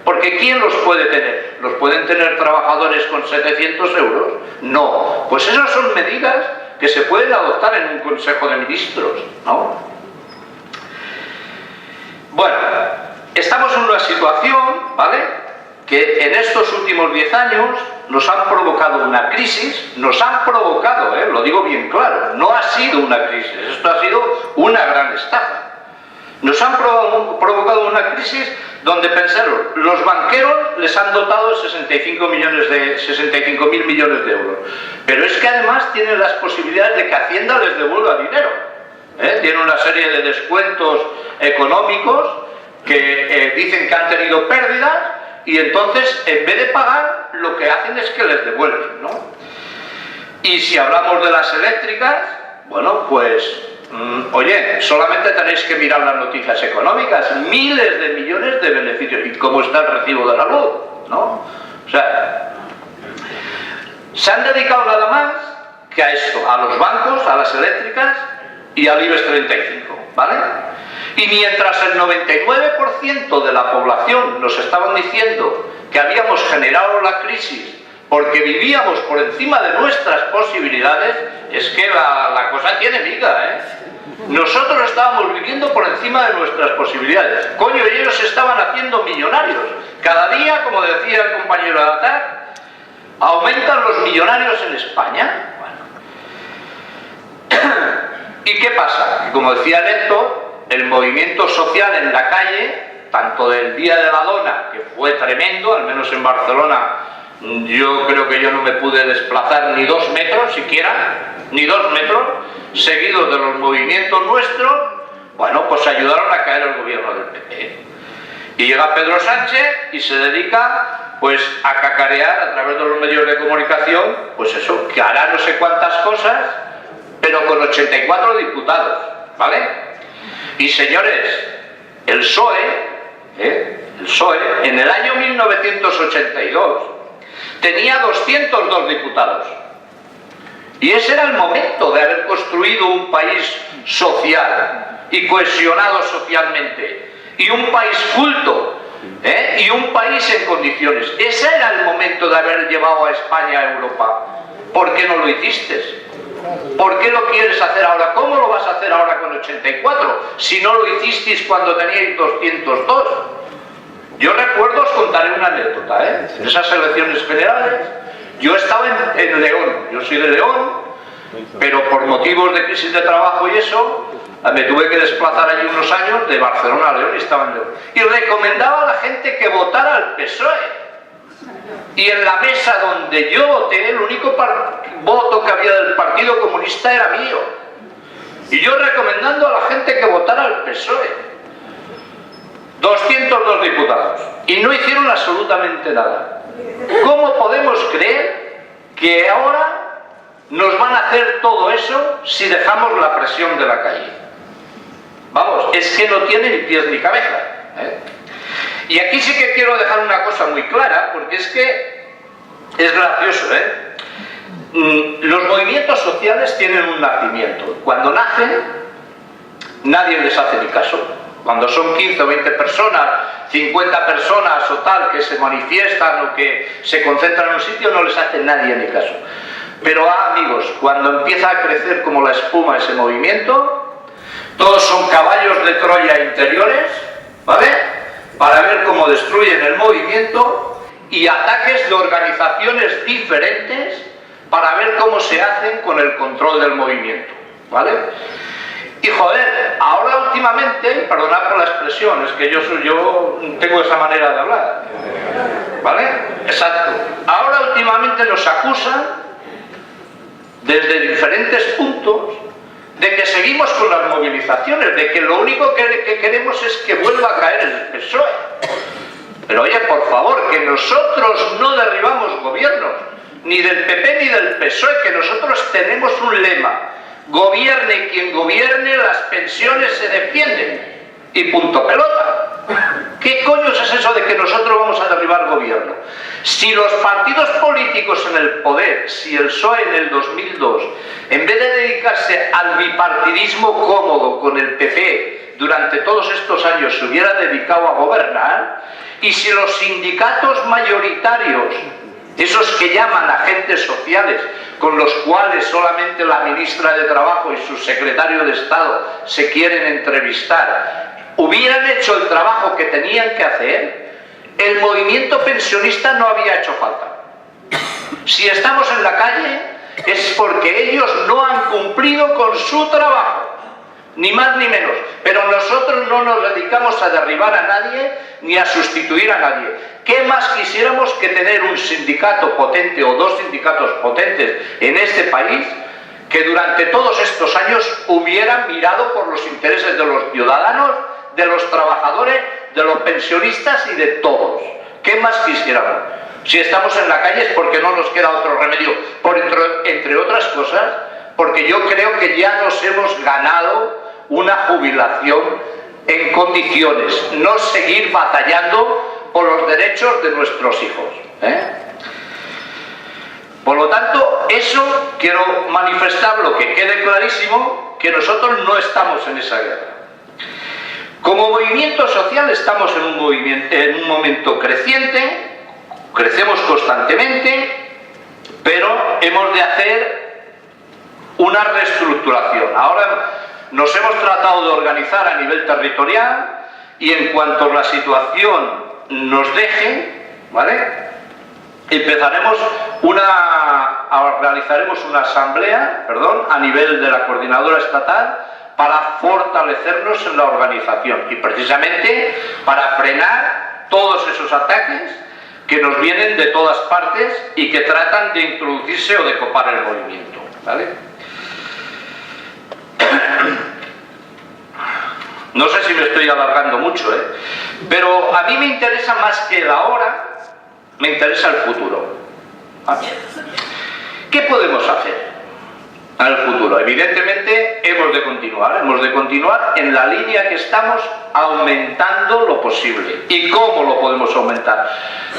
porque ¿quién los puede tener? ¿Los pueden tener trabajadores con 700 euros? No. Pues esas son medidas que se pueden adoptar en un Consejo de Ministros, ¿no? Bueno, estamos en una situación, ¿vale?, que en estos últimos 10 años nos han provocado una crisis, lo digo bien claro, no ha sido una crisis, esto ha sido una gran estafa. Nos han provocado una crisis donde, pensaron, los banqueros les han dotado 65.000 millones de euros. Pero es que además tienen las posibilidades de que Hacienda les devuelva dinero. Tienen una serie de descuentos económicos que dicen que han tenido pérdidas y entonces, en vez de pagar, lo que hacen es que les devuelven, ¿no? Y si hablamos de las eléctricas, bueno, pues... oye, solamente tenéis que mirar las noticias económicas, miles de millones de beneficios. ¿Y cómo está el recibo de la luz? ¿No? O sea, se han dedicado nada más que a esto, a los bancos, a las eléctricas y al IBEX 35, ¿vale? Y mientras el 99% de la población nos estaban diciendo que habíamos generado la crisis porque vivíamos por encima de nuestras posibilidades, es que la cosa tiene miga, ¿eh? Nosotros estábamos viviendo por encima de nuestras posibilidades. Coño, y ellos se estaban haciendo millonarios. Cada día, como decía el compañero de ATAC, aumentan los millonarios en España. Bueno. ¿Y qué pasa? Como decía Héctor, el movimiento social en la calle, tanto del Día de la Dona, que fue tremendo, al menos en Barcelona, yo creo que yo no me pude desplazar ni 2 metros siquiera, ni 2 metros, seguidos de los movimientos nuestros, bueno, pues ayudaron a caer el gobierno del PP. Y llega Pedro Sánchez y se dedica, pues, a cacarear a través de los medios de comunicación, pues eso, que hará no sé cuántas cosas, pero con 84 diputados, ¿vale? Y señores, el PSOE, en el año 1982, tenía 202 diputados. Y ese era el momento de haber construido un país social y cohesionado socialmente. Y un país culto. Y un país en condiciones. Ese era el momento de haber llevado a España a Europa. ¿Por qué no lo hiciste? ¿Por qué lo quieres hacer ahora? ¿Cómo lo vas a hacer ahora con 84? Si no lo hicisteis cuando teníais 202. Yo recuerdo, os contaré una anécdota, en esas elecciones generales. Yo estaba en León, yo soy de León, pero por motivos de crisis de trabajo y eso, me tuve que desplazar allí unos años de Barcelona a León y estaba en León. Y recomendaba a la gente que votara al PSOE. Y en la mesa donde yo voté, el único voto que había del Partido Comunista era mío. Y yo recomendando a la gente que votara al PSOE. 202 diputados. Y no hicieron absolutamente nada. ¿Cómo podemos creer que ahora nos van a hacer todo eso si dejamos la presión de la calle? Vamos, es que no tiene ni pies ni cabeza. Y aquí sí que quiero dejar una cosa muy clara, porque es que es gracioso, Los movimientos sociales tienen un nacimiento. Cuando nacen, nadie les hace ni caso. Cuando son 15 o 20 personas, 50 personas o tal, que se manifiestan o que se concentran en un sitio, no les hace nadie ni caso. Pero amigos, cuando empieza a crecer como la espuma ese movimiento, todos son caballos de Troya interiores, ¿vale? Para ver cómo destruyen el movimiento, y ataques de organizaciones diferentes para ver cómo se hacen con el control del movimiento, ¿vale? Y joder, ahora últimamente, perdonad por la expresión, es que yo tengo esa manera de hablar, ¿vale? Exacto. Ahora últimamente nos acusan desde diferentes puntos de que seguimos con las movilizaciones, de que lo único que queremos es que vuelva a caer el PSOE. Pero oye, por favor, que nosotros no derribamos gobiernos, ni del PP ni del PSOE, que nosotros tenemos un lema: gobierne quien gobierne, las pensiones se defienden. Y punto pelota. ¿Qué coño es eso de que nosotros vamos a derribar gobierno? Si los partidos políticos en el poder, si el PSOE en el 2002, en vez de dedicarse al bipartidismo cómodo con el PP durante todos estos años, se hubiera dedicado a gobernar, y si los sindicatos mayoritarios, esos que llaman agentes sociales, con los cuales solamente la ministra de Trabajo y su secretario de Estado se quieren entrevistar, hubieran hecho el trabajo que tenían que hacer, el movimiento pensionista no había hecho falta. Si estamos en la calle es porque ellos no han cumplido con su trabajo. ni más ni menos. Pero nosotros no nos dedicamos a derribar a nadie ni a sustituir a nadie. ¿Qué más quisiéramos que tener un sindicato potente o dos sindicatos potentes en este país que durante todos estos años hubieran mirado por los intereses de los ciudadanos, de los trabajadores, de los pensionistas y de todos? ¿Qué más quisiéramos? Si estamos en la calle es porque no nos queda otro remedio, entre otras cosas, porque yo creo que ya nos hemos ganado una jubilación en condiciones, no seguir batallando por los derechos de nuestros hijos, Por lo tanto, eso quiero manifestarlo, que quede clarísimo que nosotros no estamos en esa guerra. Como movimiento social estamos en un momento creciente, crecemos constantemente, pero hemos de hacer una reestructuración. Ahora nos hemos tratado de organizar a nivel territorial y en cuanto la situación nos deje, ¿vale?, realizaremos una asamblea, a nivel de la coordinadora estatal para fortalecernos en la organización y precisamente para frenar todos esos ataques que nos vienen de todas partes y que tratan de introducirse o de copar el movimiento, ¿vale? No sé si me estoy alargando mucho, pero a mí me interesa más que el ahora, me interesa el futuro. ¿Vale? ¿Qué podemos hacer en el futuro? Evidentemente hemos de continuar en la línea que estamos, aumentando lo posible. ¿Y cómo lo podemos aumentar?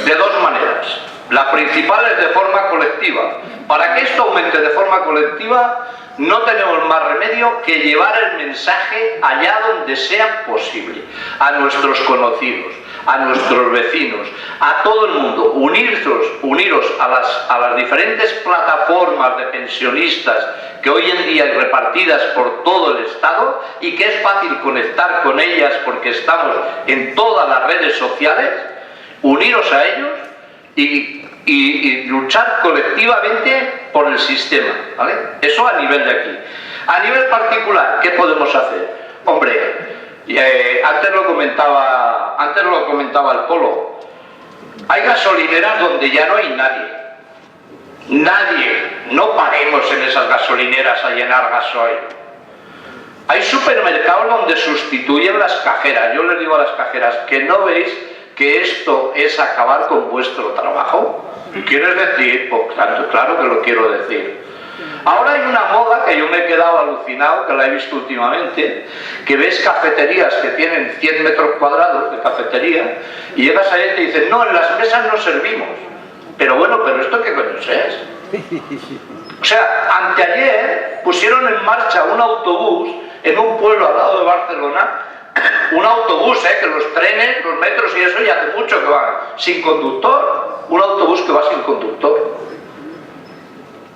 De dos maneras. La principal es de forma colectiva. Para que esto aumente de forma colectiva, no tenemos más remedio que llevar el mensaje allá donde sea posible, a nuestros conocidos, a nuestros vecinos, a todo el mundo, uniros a las diferentes plataformas de pensionistas que hoy en día hay repartidas por todo el Estado y que es fácil conectar con ellas porque estamos en todas las redes sociales. Uniros a ellos y luchar colectivamente por el sistema, ¿vale? Eso a nivel de aquí. A nivel particular, ¿qué podemos hacer? Hombre, antes lo comentaba el Polo. Hay gasolineras donde ya no hay nadie. No paremos en esas gasolineras a llenar gasoil. Hay supermercados donde sustituyen las cajeras. Yo les digo a las cajeras, ¿que no veis que esto es acabar con vuestro trabajo? ¿Quieres decir? Pues claro que lo quiero decir. Ahora hay una moda que yo me he quedado alucinado, que la he visto últimamente, que ves cafeterías que tienen 100 metros cuadrados de cafetería y llegas ahí y te dicen, no, en las mesas no servimos. Pero bueno, ¿pero esto qué coño es? O sea, anteayer pusieron en marcha un autobús en un pueblo al lado de Barcelona, un autobús, que los trenes, los metros y eso ya hace mucho que van sin conductor, un autobús que va sin conductor.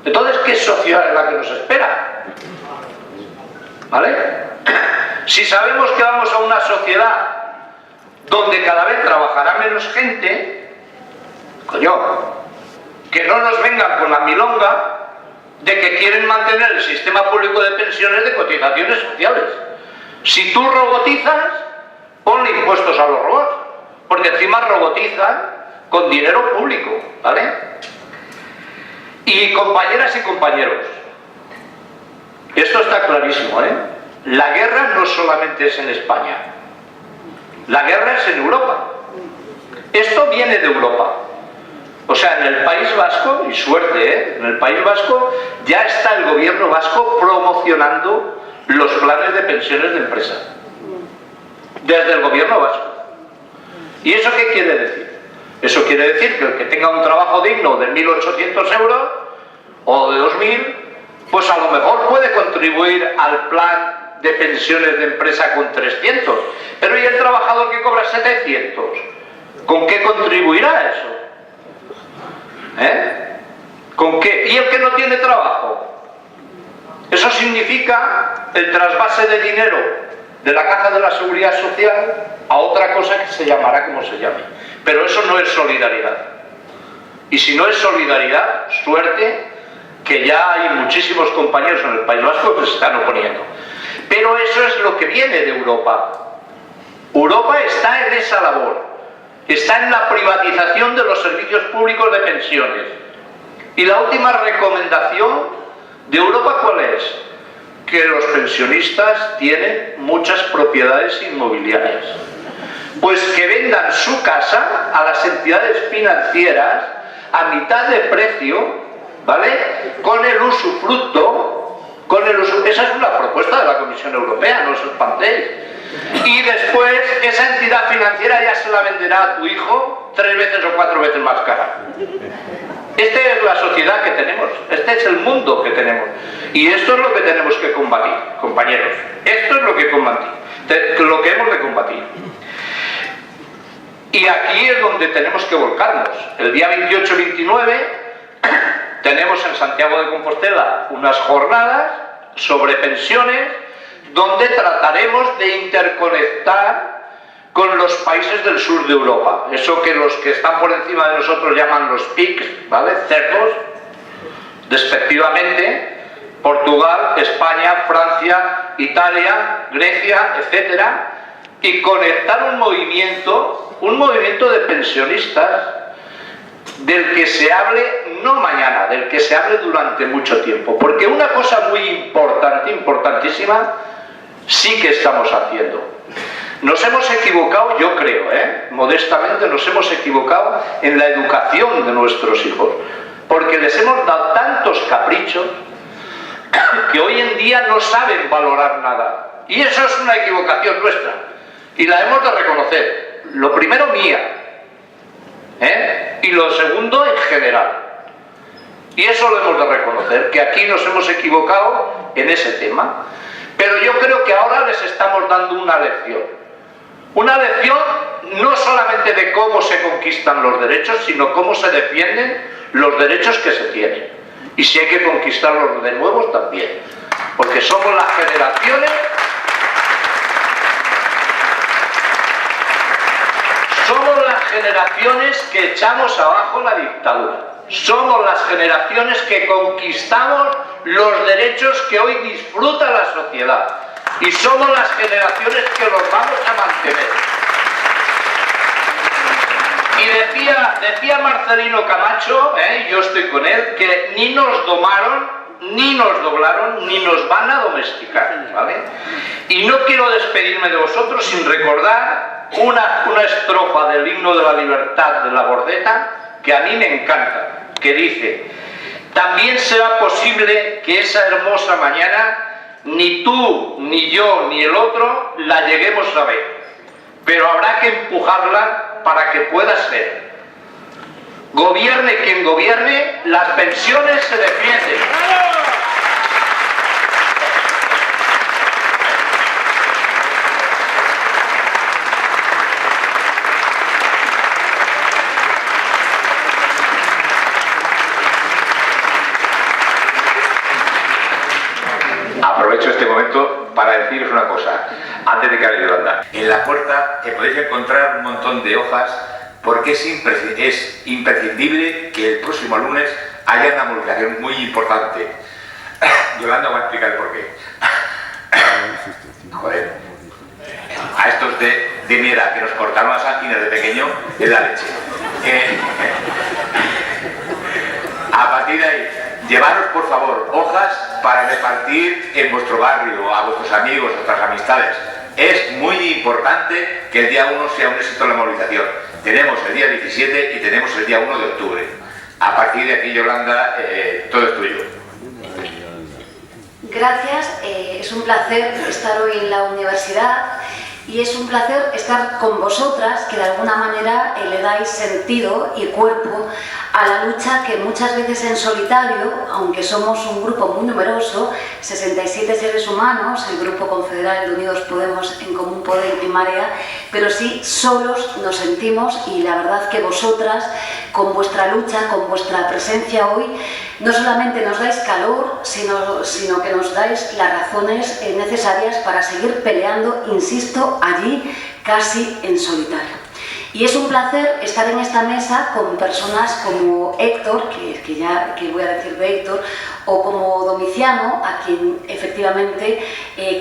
Entonces, ¿qué sociedad es la que nos espera? ¿Vale? Si sabemos que vamos a una sociedad donde cada vez trabajará menos gente, coño, que no nos vengan con la milonga de que quieren mantener el sistema público de pensiones de cotizaciones sociales. Si tú robotizas, ponle impuestos a los robots, porque encima robotizan con dinero público, ¿vale? Y compañeras y compañeros, esto está clarísimo, La guerra no solamente es en España, la guerra es en Europa. Esto viene de Europa. O sea, en el País Vasco, y suerte, en el País Vasco ya está el gobierno vasco promocionando los planes de pensiones de empresa. Desde el gobierno vasco. ¿Y eso qué quiere decir? Eso quiere decir que el que tenga un trabajo digno de 1.800 euros o de 2.000, pues a lo mejor puede contribuir al plan de pensiones de empresa con 300. Pero ¿y el trabajador que cobra 700? ¿Con qué contribuirá eso? ¿Con qué? ¿Y el que no tiene trabajo? Eso significa el trasvase de dinero de la Caja de la Seguridad Social a otra cosa que se llamará como se llame. Pero eso no es solidaridad. Y si no es solidaridad, suerte que ya hay muchísimos compañeros en el País Vasco que se están oponiendo. Pero eso es lo que viene de Europa. Europa está en esa labor, está en la privatización de los servicios públicos de pensiones. Y la última recomendación de Europa, ¿cuál es? Que los pensionistas tienen muchas propiedades inmobiliarias. Pues que vendan su casa a las entidades financieras a mitad de precio, ¿vale? Con el usufructo, esa es una propuesta de la Comisión Europea, no os espantéis. Y después esa entidad financiera ya se la venderá a tu hijo 3 veces o 4 veces más cara. Esta es la sociedad que tenemos, este es el mundo que tenemos. Y esto es lo que tenemos que combatir, compañeros. Esto es lo que hemos de combatir. Y aquí es donde tenemos que volcarnos. El día 28-29 tenemos en Santiago de Compostela unas jornadas sobre pensiones donde trataremos de interconectar con los países del sur de Europa. Eso que los que están por encima de nosotros llaman los PICs, ¿vale? Cerdos, despectivamente. Portugal, España, Francia, Italia, Grecia, etcétera, y conectar un movimiento de pensionistas del que se hable no mañana, del que se hable durante mucho tiempo, porque una cosa muy importante, importantísima, sí que estamos haciendo. Nos hemos equivocado, yo creo, modestamente nos hemos equivocado en la educación de nuestros hijos, porque les hemos dado tantos caprichos que hoy en día no saben valorar nada. Y eso es una equivocación nuestra. Y la hemos de reconocer. Lo primero mía. Y lo segundo en general. Y eso lo hemos de reconocer, que aquí nos hemos equivocado en ese tema. Pero yo creo que ahora les estamos dando una lección. Una lección no solamente de cómo se conquistan los derechos, sino cómo se defienden los derechos que se tienen. Y si hay que conquistarlos de nuevo también, porque somos las generaciones que echamos abajo la dictadura. Somos las generaciones que conquistamos los derechos que hoy disfruta la sociedad. Y somos las generaciones que los vamos a mantener. Y decía Marcelino Camacho, yo estoy con él, que ni nos domaron, ni nos doblaron, ni nos van a domesticar, ¿vale? Y no quiero despedirme de vosotros sin recordar una estrofa del himno de la libertad de la Bordeta que a mí me encanta, que dice: también será posible que esa hermosa mañana ni tú, ni yo, ni el otro la lleguemos a ver, pero habrá que empujarla para que pueda ser. Gobierne quien gobierne, las pensiones se defienden. Aprovecho este momento para deciros una cosa, antes de que hable Yolanda. En la puerta podéis encontrar un montón de hojas, porque es imprescindible que el próximo lunes haya una movilización muy importante. Yolanda va a explicar por qué. Joder. A estos de mi edad, que nos cortaron las anginas de pequeño, es la leche. A partir de ahí, llevaros por favor hojas para repartir en vuestro barrio, a vuestros amigos, a vuestras amistades. Es muy importante que el día 1 sea un éxito la movilización. Tenemos el día 17 y tenemos el día 1 de octubre. A partir de aquí, Yolanda, todo es tuyo. Gracias, es un placer estar hoy en la universidad y es un placer estar con vosotras, que de alguna manera le dais sentido y cuerpo a la lucha que muchas veces en solitario, aunque somos un grupo muy numeroso, 67 seres humanos, el Grupo Confederal de Unidos Podemos, En Común Podem y Marea, pero sí solos nos sentimos, y la verdad que vosotras, con vuestra lucha, con vuestra presencia hoy, no solamente nos dais calor, sino que nos dais las razones necesarias para seguir peleando, insisto, allí casi en solitario. Y es un placer estar en esta mesa con personas como Héctor, que voy a decir de Héctor, o como Domiciano, a quien efectivamente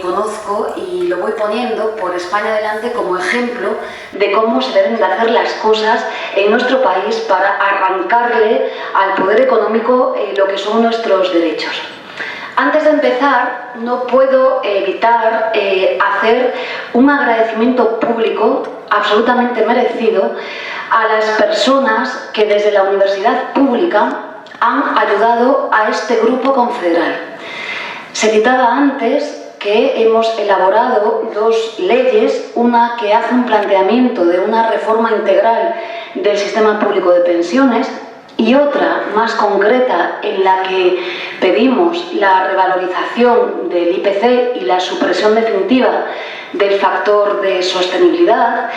conozco y lo voy poniendo por España adelante como ejemplo de cómo se deben de hacer las cosas en nuestro país para arrancarle al poder económico lo que son nuestros derechos. Antes de empezar, no puedo evitar hacer un agradecimiento público absolutamente merecido a las personas que desde la universidad pública han ayudado a este grupo confederal. Se citaba antes que hemos elaborado dos leyes, una que hace un planteamiento de una reforma integral del sistema público de pensiones y otra más concreta en la que pedimos la revalorización del IPC y la supresión definitiva del factor de sostenibilidad,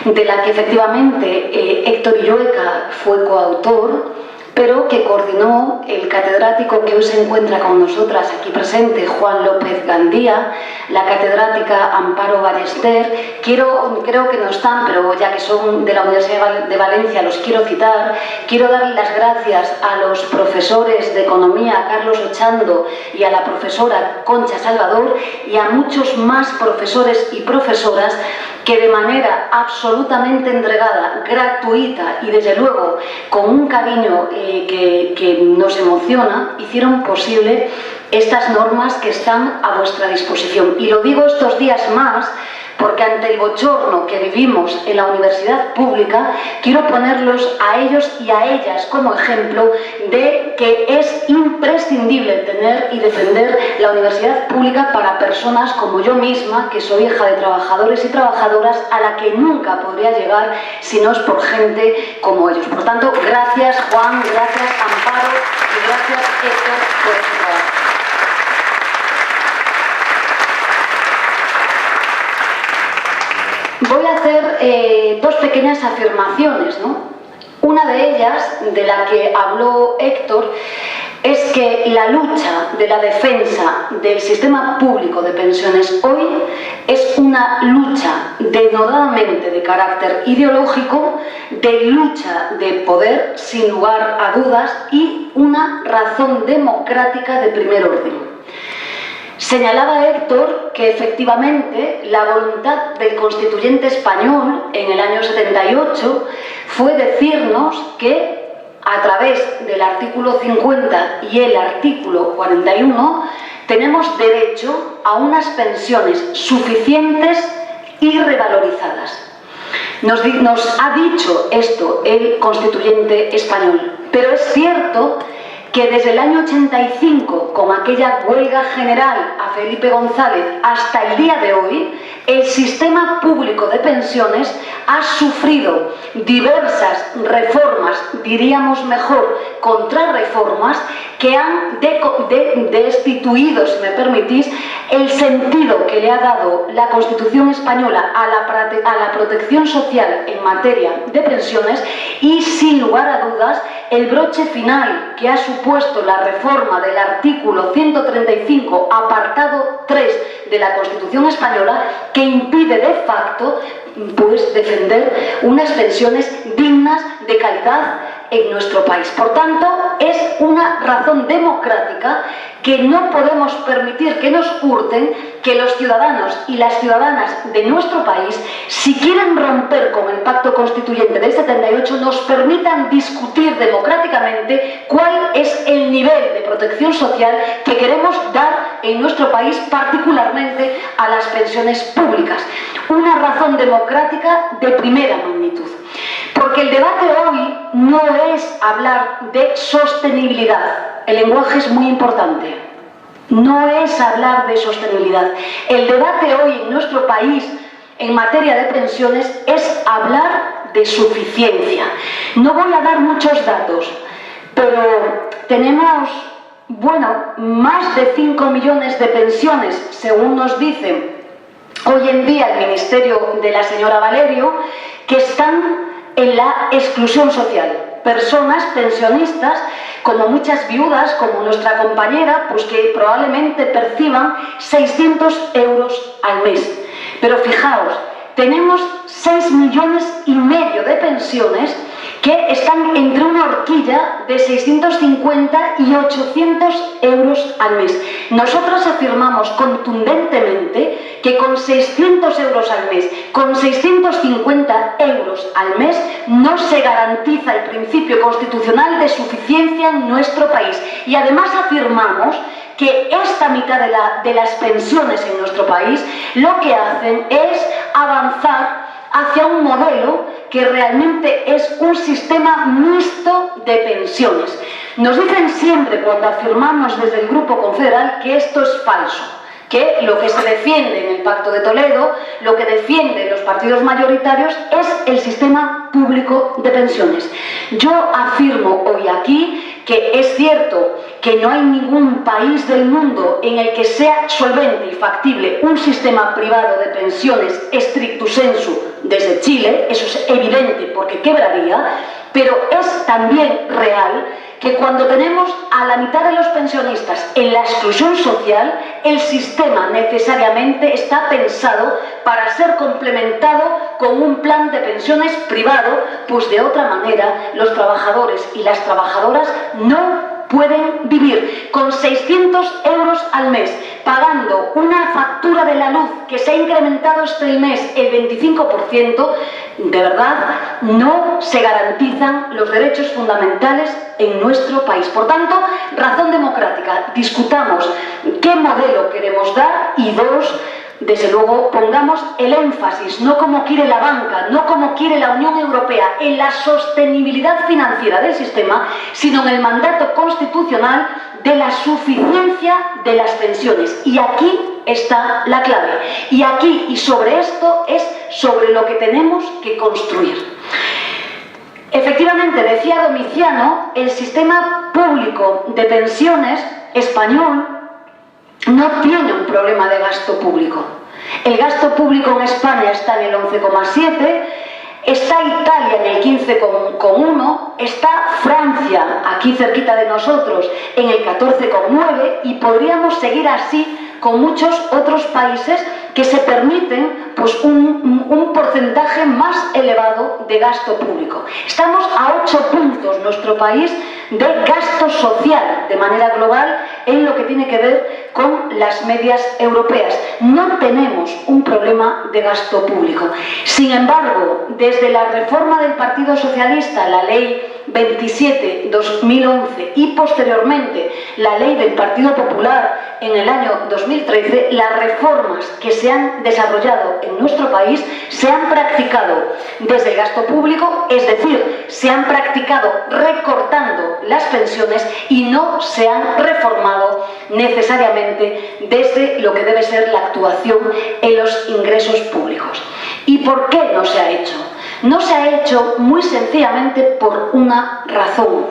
de la que efectivamente Héctor Illueca fue coautor, pero que coordinó el catedrático que hoy se encuentra con nosotras aquí presente, Juan López Gandía, la catedrática Amparo Ballester. Creo que no están, pero ya que son de la Universidad de Valencia los quiero citar. Quiero darle las gracias a los profesores de Economía, Carlos Ochando, y a la profesora Concha Salvador, y a muchos más profesores y profesoras que de manera absolutamente entregada, gratuita y desde luego con un cariño que nos emociona, hicieron posible estas normas que están a vuestra disposición. Y lo digo estos días más porque ante el bochorno que vivimos en la universidad pública, quiero ponerlos a ellos y a ellas como ejemplo de que es imprescindible tener y defender la universidad pública para personas como yo misma, que soy hija de trabajadores y trabajadoras, a la que nunca podría llegar si no es por gente como ellos. Por tanto, gracias Juan, gracias Amparo y gracias Héctor por este trabajo. Voy a hacer dos pequeñas afirmaciones, ¿no? Una de ellas, de la que habló Héctor, es que la lucha de la defensa del sistema público de pensiones hoy es una lucha denodadamente de carácter ideológico, de lucha de poder sin lugar a dudas y una razón democrática de primer orden. Señalaba Héctor que efectivamente la voluntad del constituyente español en el año 78 fue decirnos que a través del artículo 50 y el artículo 41 tenemos derecho a unas pensiones suficientes y revalorizadas. Nos ha dicho esto el constituyente español, pero es cierto que desde el año 85, con aquella huelga general a Felipe González, hasta el día de hoy, el sistema público de pensiones ha sufrido diversas reformas, diríamos mejor, contrarreformas, que han destituido, si me permitís, el sentido que le ha dado la Constitución española a la protección social en materia de pensiones y, sin lugar a dudas, el broche final que ha supuesto la reforma del artículo 135, apartado 3 de la Constitución española, que impide de facto pues, defender unas pensiones dignas de calidad en nuestro país. Por tanto, es una razón democrática que no podemos permitir que nos hurten, que los ciudadanos y las ciudadanas de nuestro país, si quieren romper con el pacto constituyente del 78, nos permitan discutir democráticamente cuál es el nivel de protección social que queremos dar en nuestro país, particularmente a las pensiones públicas. Una razón democrática de primera magnitud. Porque el debate hoy no es hablar de sostenibilidad. El lenguaje es muy importante. No es hablar de sostenibilidad. El debate hoy en nuestro país en materia de pensiones es hablar de suficiencia. No voy a dar muchos datos, pero tenemos, más de 5 millones de pensiones, según nos dicen hoy en día el Ministerio de la señora Valerio, que están en la exclusión social. Personas pensionistas, como muchas viudas, como nuestra compañera, pues que probablemente perciban 600 euros al mes. Pero fijaos, tenemos 6,5 millones de pensiones que están entre una horquilla de 650 y 800 euros al mes. Nosotros afirmamos contundentemente que con 600 euros al mes, con 650 euros al mes, no se garantiza el principio constitucional de suficiencia en nuestro país. Y además afirmamos que esta mitad de las pensiones en nuestro país lo que hacen es avanzar hacia un modelo que realmente es un sistema mixto de pensiones. Nos dicen siempre cuando afirmamos desde el Grupo Confederal que esto es falso, que lo que se defiende en el Pacto de Toledo, lo que defienden los partidos mayoritarios es el sistema público de pensiones. Yo afirmo hoy aquí que es cierto que no hay ningún país del mundo en el que sea solvente y factible un sistema privado de pensiones stricto sensu desde Chile, eso es evidente porque quebraría, pero es también real que cuando tenemos a la mitad de los pensionistas en la exclusión social, el sistema necesariamente está pensado para ser complementado con un plan de pensiones privado, pues de otra manera los trabajadores y las trabajadoras no pueden vivir con 600 euros al mes, pagando una factura de la luz que se ha incrementado este mes el 25%, de verdad no se garantizan los derechos fundamentales en nuestro país. Por tanto, razón democrática, discutamos qué modelo queremos dar y dos, desde luego pongamos el énfasis, no como quiere la banca, no como quiere la Unión Europea, en la sostenibilidad financiera del sistema, sino en el mandato constitucional de la suficiencia de las pensiones. Y aquí está la clave. Y aquí y sobre esto es sobre lo que tenemos que construir. Efectivamente, decía Domiciano, el sistema público de pensiones español no tiene un problema de gasto público. El gasto público en España está en el 11,7%, está Italia en el 15,1%, está Francia, aquí cerquita de nosotros, en el 14,9%, y podríamos seguir así con muchos otros países que se permiten pues, un porcentaje más elevado de gasto público. Estamos a 8 puntos, nuestro país, de gasto social de manera global en lo que tiene que ver con las medias europeas. No tenemos un problema de gasto público. Sin embargo, desde la reforma del Partido Socialista, la Ley 27/2011 y posteriormente la Ley del Partido Popular en el año 2013, las reformas que se han desarrollado en nuestro país se han practicado desde el gasto público, es decir, se han practicado recortando las pensiones y no se han reformado necesariamente desde lo que debe ser la actuación en los ingresos públicos. ¿Y por qué no se ha hecho? No se ha hecho muy sencillamente por una razón.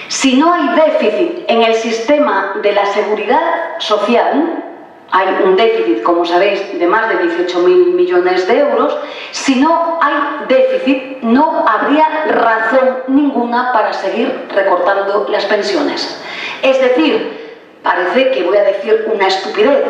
Si no hay déficit en el sistema de la seguridad social, hay un déficit, como sabéis, de más de 18.000 millones de euros, si no hay déficit, no habría razón ninguna para seguir recortando las pensiones. Es decir, parece que voy a decir una estupidez,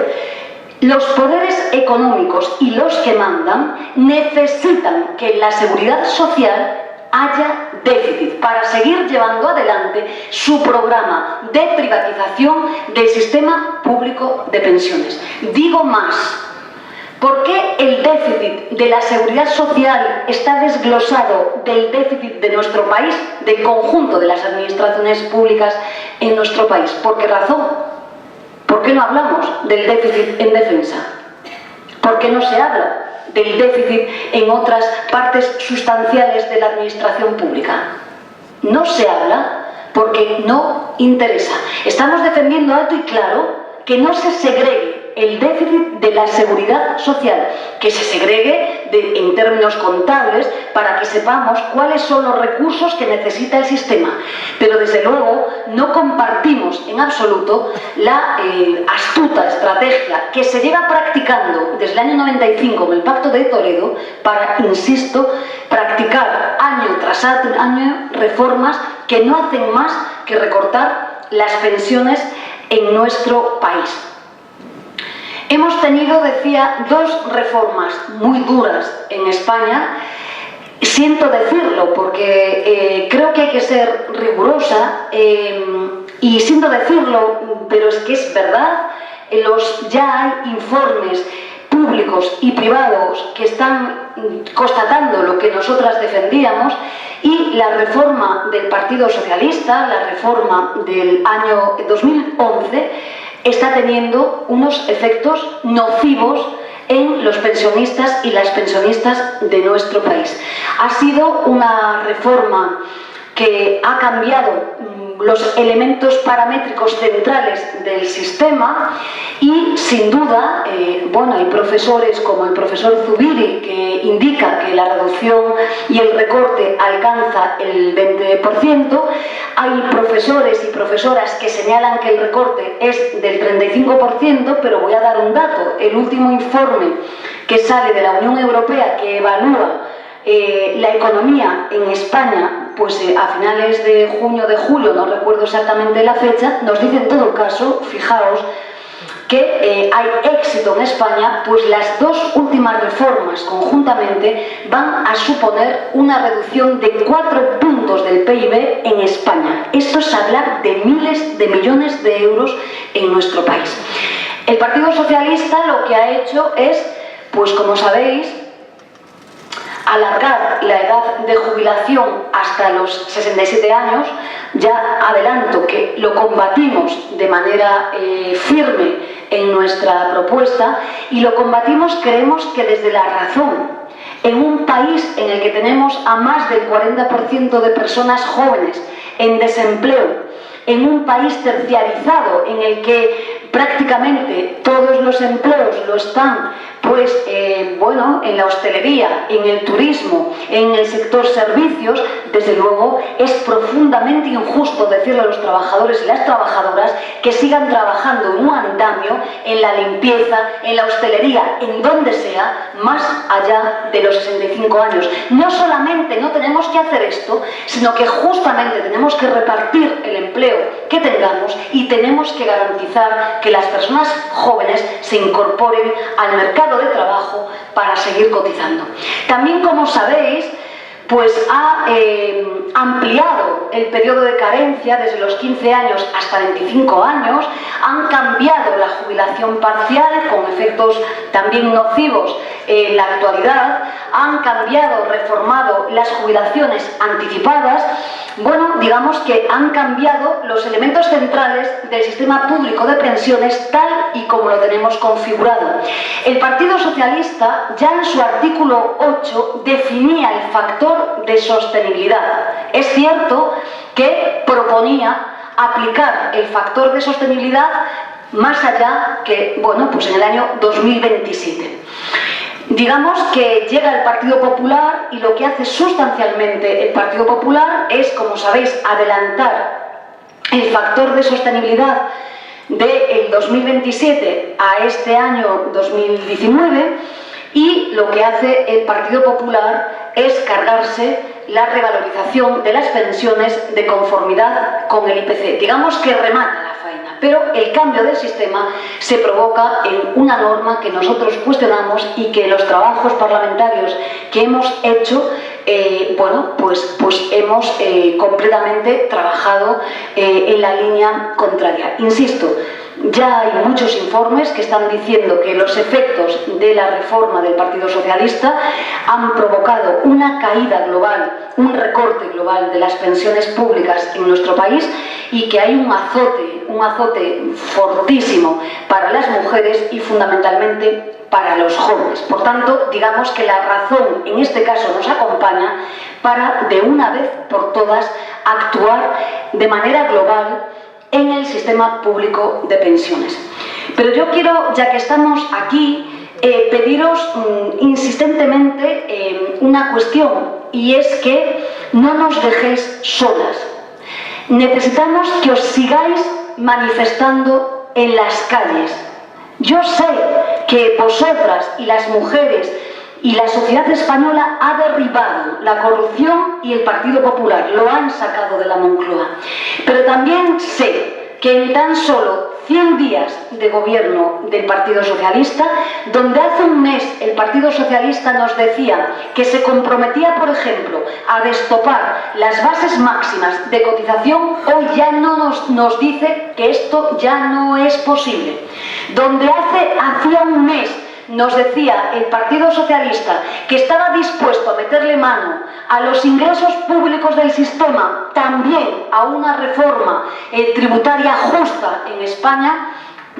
los poderes económicos y los que mandan necesitan que en la seguridad social haya déficit para seguir llevando adelante su programa de privatización del sistema público de pensiones. Digo más, ¿por qué el déficit de la seguridad social está desglosado del déficit de nuestro país, del conjunto de las administraciones públicas en nuestro país? ¿Por qué razón? ¿Por qué no hablamos del déficit en defensa? ¿Por qué no se habla del déficit en otras partes sustanciales de la administración pública? No se habla porque no interesa. Estamos defendiendo alto y claro que no se segregue el déficit de la seguridad social, que se segregue en términos contables para que sepamos cuáles son los recursos que necesita el sistema. Pero desde luego no compartimos en absoluto la astuta estrategia que se lleva practicando desde el año 95 con el Pacto de Toledo para, insisto, practicar año tras año reformas que no hacen más que recortar las pensiones en nuestro país. Hemos tenido, decía, dos reformas muy duras en España. Siento decirlo porque creo que hay que ser rigurosa y siento decirlo, pero es que es verdad, ya hay informes públicos y privados que están constatando lo que nosotras defendíamos, y la reforma del Partido Socialista, la reforma del año 2011, está teniendo unos efectos nocivos en los pensionistas y las pensionistas de nuestro país. Ha sido una reforma que ha cambiado los elementos paramétricos centrales del sistema y, sin duda, hay profesores como el profesor Zubiri, que indica que la reducción y el recorte alcanza el 20%. Hay profesores y profesoras que señalan que el recorte es del 35%, pero voy a dar un dato. El último informe que sale de la Unión Europea, que evalúa la economía en España, pues a finales de junio, de julio, no recuerdo exactamente la fecha, nos dice en todo caso, fijaos, que hay éxito en España, pues las dos últimas reformas conjuntamente van a suponer una reducción de 4 puntos del PIB en España. Esto es hablar de miles de millones de euros en nuestro país. El Partido Socialista lo que ha hecho es, pues como sabéis, alargar la edad de jubilación hasta los 67 años. Ya adelanto que lo combatimos de manera firme en nuestra propuesta, y lo combatimos, creemos que desde la razón. En un país en el que tenemos a más del 40% de personas jóvenes en desempleo, en un país terciarizado en el que prácticamente todos los empleos lo están en la hostelería, en el turismo, en el sector servicios, desde luego es profundamente injusto decirle a los trabajadores y las trabajadoras que sigan trabajando en un andamio, en la limpieza, en la hostelería, en donde sea, más allá de los 65 años. No solamente no tenemos que hacer esto, sino que justamente tenemos que repartir el empleo que tengamos y tenemos que garantizar que las personas jóvenes se incorporen al mercado de trabajo para seguir cotizando. También, como sabéis, pues ha ampliado el periodo de carencia desde los 15 años hasta 25 años, han cambiado la jubilación parcial con efectos también nocivos en la actualidad, han cambiado, reformado las jubilaciones anticipadas. Digamos que han cambiado los elementos centrales del sistema público de pensiones tal y como lo tenemos configurado. El Partido Socialista ya en su artículo 8 definía el factor de sostenibilidad. Es cierto que proponía aplicar el factor de sostenibilidad más allá que, pues en el año 2027. Digamos que llega el Partido Popular y lo que hace sustancialmente el Partido Popular es, como sabéis, adelantar el factor de sostenibilidad del 2027 a este año 2019, y lo que hace el Partido Popular es cargarse la revalorización de las pensiones de conformidad con el IPC. Digamos que remata la faena, pero el cambio del sistema se provoca en una norma que nosotros cuestionamos y que los trabajos parlamentarios que hemos hecho, hemos completamente trabajado en la línea contraria. Insisto, ya hay muchos informes que están diciendo que los efectos de la reforma del Partido Socialista han provocado una caída global, un recorte global de las pensiones públicas en nuestro país, y que hay un azote fortísimo para las mujeres y fundamentalmente para los jóvenes. Por tanto, digamos que la razón en este caso nos acompaña para, de una vez por todas, actuar de manera global en el sistema público de pensiones. Pero yo quiero, ya que estamos aquí, pediros insistentemente una cuestión, y es que no nos dejéis solas. Necesitamos que os sigáis manifestando en las calles. Yo sé que vosotras y las mujeres y la sociedad española ha derribado la corrupción y el Partido Popular, lo han sacado de la Moncloa. Pero también sé que en tan solo 100 días de gobierno del Partido Socialista, donde hace un mes el Partido Socialista nos decía que se comprometía, por ejemplo, a destopar las bases máximas de cotización, hoy ya no nos dice que esto ya no es posible. Donde hacía un mes nos decía el Partido Socialista que estaba dispuesto a meterle mano a los ingresos públicos del sistema, también a una reforma tributaria justa en España,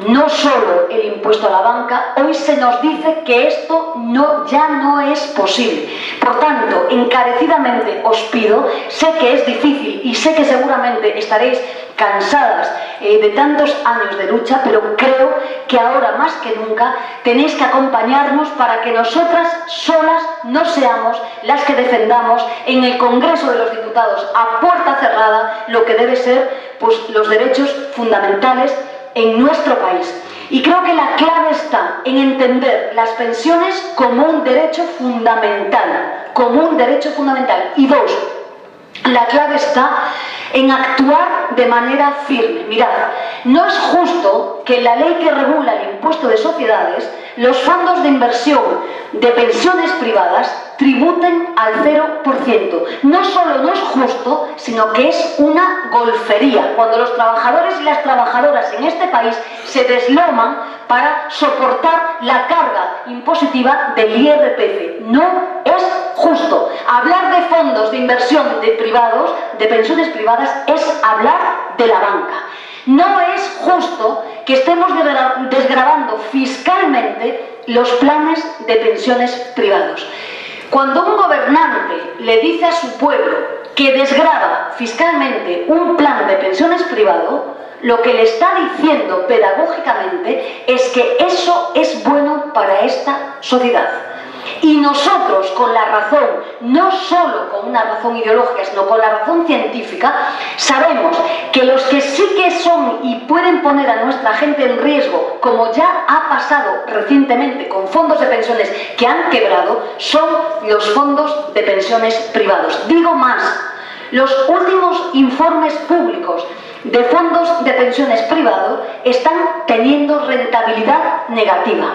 no solo el impuesto a la banca, hoy se nos dice que esto ya no es posible. Por tanto, encarecidamente os pido, sé que es difícil y sé que seguramente estaréis cansadas de tantos años de lucha, pero creo que ahora más que nunca tenéis que acompañarnos para que nosotras solas no seamos las que defendamos en el Congreso de los Diputados a puerta cerrada lo que debe ser pues, los derechos fundamentales en nuestro país. Y creo que la clave está en entender las pensiones como un derecho fundamental, Y dos, la clave está en actuar de manera firme. Mirad, no es justo que en la ley que regula el impuesto de sociedades los fondos de inversión de pensiones privadas tributen al 0%. No solo no es justo, sino que es una golfería, cuando los trabajadores y las trabajadoras en este país se desloman para soportar la carga impositiva del IRPF. No es justo. Hablar de fondos de inversión de privados, de pensiones privadas, es hablar de la banca. No es justo que estemos desgravando fiscalmente los planes de pensiones privados. Cuando un gobernante le dice a su pueblo que desgrava fiscalmente un plan de pensiones privado, lo que le está diciendo pedagógicamente es que eso es bueno para esta sociedad. Y nosotros, con la razón, no solo con una razón ideológica, sino con la razón científica, sabemos que los que sí que son y pueden poner a nuestra gente en riesgo, como ya ha pasado recientemente con fondos de pensiones que han quebrado, son los fondos de pensiones privados. Digo más, los últimos informes públicos de fondos de pensiones privados están teniendo rentabilidad negativa.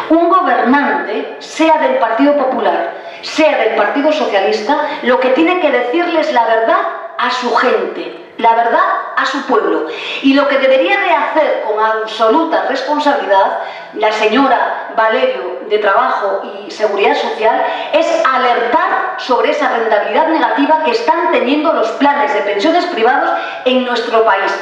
Un gobernante, sea del Partido Popular, sea del Partido Socialista, lo que tiene que decirles la verdad a su gente, la verdad a su pueblo. Y lo que debería de hacer con absoluta responsabilidad la señora Valerio de Trabajo y Seguridad Social es alertar sobre esa rentabilidad negativa que están teniendo los planes de pensiones privados en nuestro país.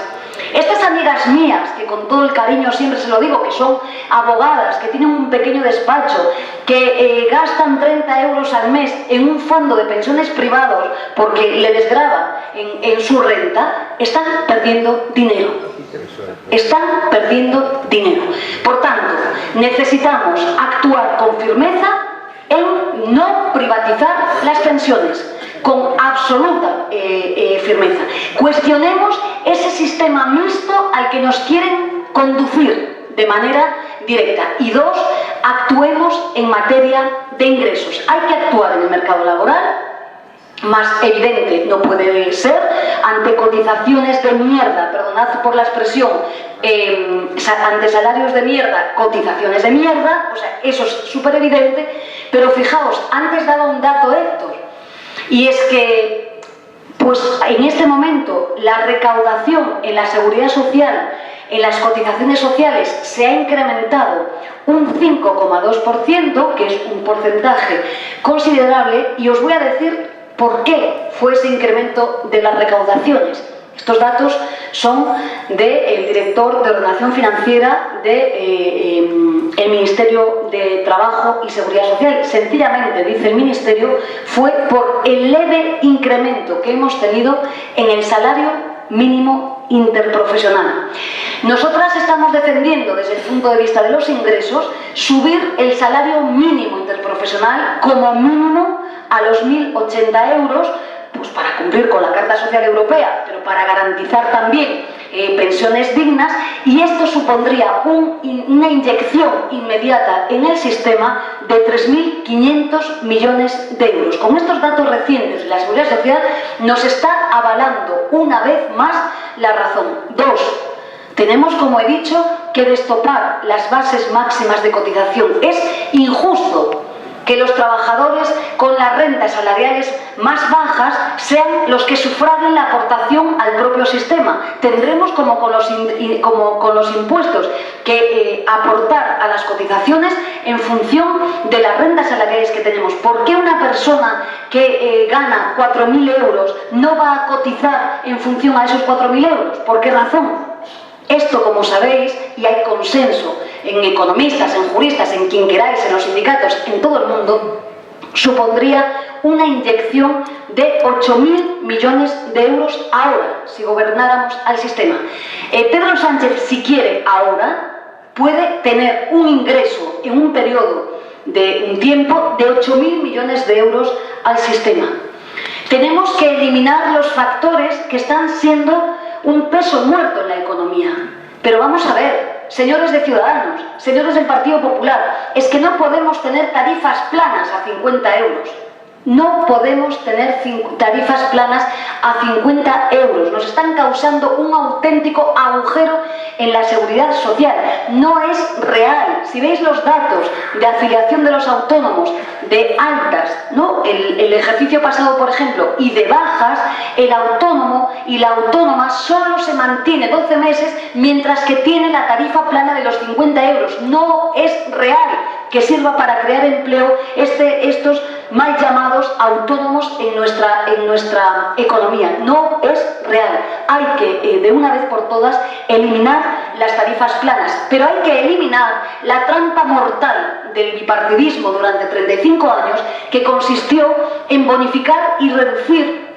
Estas amigas mías, que con todo el cariño siempre se lo digo, que son abogadas, que tienen un pequeño despacho, que gastan 30 euros al mes en un fondo de pensiones privados porque le desgravan en su renta, están perdiendo dinero. Están perdiendo dinero. Por tanto, necesitamos actuar con firmeza en no privatizar las pensiones, con absoluta firmeza. Cuestionemos ese sistema mixto al que nos quieren conducir de manera directa. Y dos, actuemos en materia de ingresos. Hay que actuar en el mercado laboral, más evidente no puede ser, ante cotizaciones de mierda, perdonad por la expresión, ante salarios de mierda, cotizaciones de mierda, o sea, eso es súper evidente, pero fijaos, antes daba un dato Héctor, y es que, pues en este momento, la recaudación en la seguridad social, en las cotizaciones sociales, se ha incrementado un 5,2%, que es un porcentaje considerable, y os voy a decir por qué fue ese incremento de las recaudaciones. Estos datos son del director de Ordenación Financiera del Ministerio de Trabajo y Seguridad Social. Sencillamente, dice el Ministerio, fue por el leve incremento que hemos tenido en el salario mínimo interprofesional. Nosotras estamos defendiendo, desde el punto de vista de los ingresos, subir el salario mínimo interprofesional como mínimo a los 1.080 euros, pues para cumplir con la Carta Social Europea, pero para garantizar también pensiones dignas, y esto supondría una inyección inmediata en el sistema de 3.500 millones de euros. Con estos datos recientes, la Seguridad Social nos está avalando una vez más la razón. Dos, Tenemos, como he dicho, que destopar las bases máximas de cotización. Es injusto que los trabajadores con las rentas salariales más bajas sean los que sufraguen la aportación al propio sistema. Tendremos, como con los impuestos, que aportar a las cotizaciones en función de las rentas salariales que tenemos. ¿Por qué una persona que gana 4.000 euros no va a cotizar en función a esos 4.000 euros? ¿Por qué razón? Esto, como sabéis, y hay consenso en economistas, en juristas, en quien queráis, en los sindicatos, en todo el mundo, supondría una inyección de 8.000 millones de euros ahora, si gobernáramos al sistema. Pedro Sánchez, si quiere ahora, puede tener un ingreso en un periodo de un tiempo de 8.000 millones de euros al sistema. Tenemos que eliminar los factores que están siendo un peso muerto en la economía. Pero vamos a ver, señores de Ciudadanos, señores del Partido Popular, es que no podemos tener tarifas planas a 50 euros. No podemos tener tarifas planas a 50 euros. Nos están causando un auténtico agujero en la seguridad social. No es real. Si veis los datos de afiliación de los autónomos, de altas, ¿no?, el ejercicio pasado, por ejemplo, y de bajas, el autónomo y la autónoma solo se mantiene 12 meses mientras que tiene la tarifa plana de los 50 euros. No es real que sirva para crear empleo estos mal llamados autónomos en nuestra economía. No es real. Hay que, de una vez por todas, eliminar las tarifas planas. Pero hay que eliminar la trampa mortal del bipartidismo durante 35 años, que consistió en bonificar y reducir.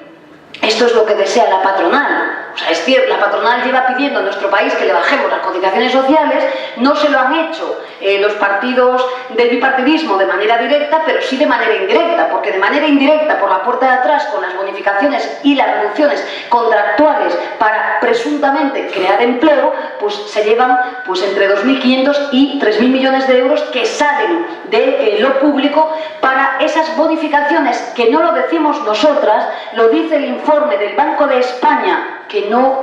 Esto es lo que desea la patronal. O sea, es cierto, la patronal lleva pidiendo en nuestro país que le bajemos las cotizaciones sociales. No se lo han hecho los partidos del bipartidismo de manera directa, pero sí de manera indirecta, porque de manera indirecta, por la puerta de atrás, con las bonificaciones y las reducciones contractuales para presuntamente crear empleo, pues se llevan pues entre 2.500 y 3.000 millones de euros que salen de lo público para esas bonificaciones, que no lo decimos nosotras, lo dice el informe del Banco de España, que no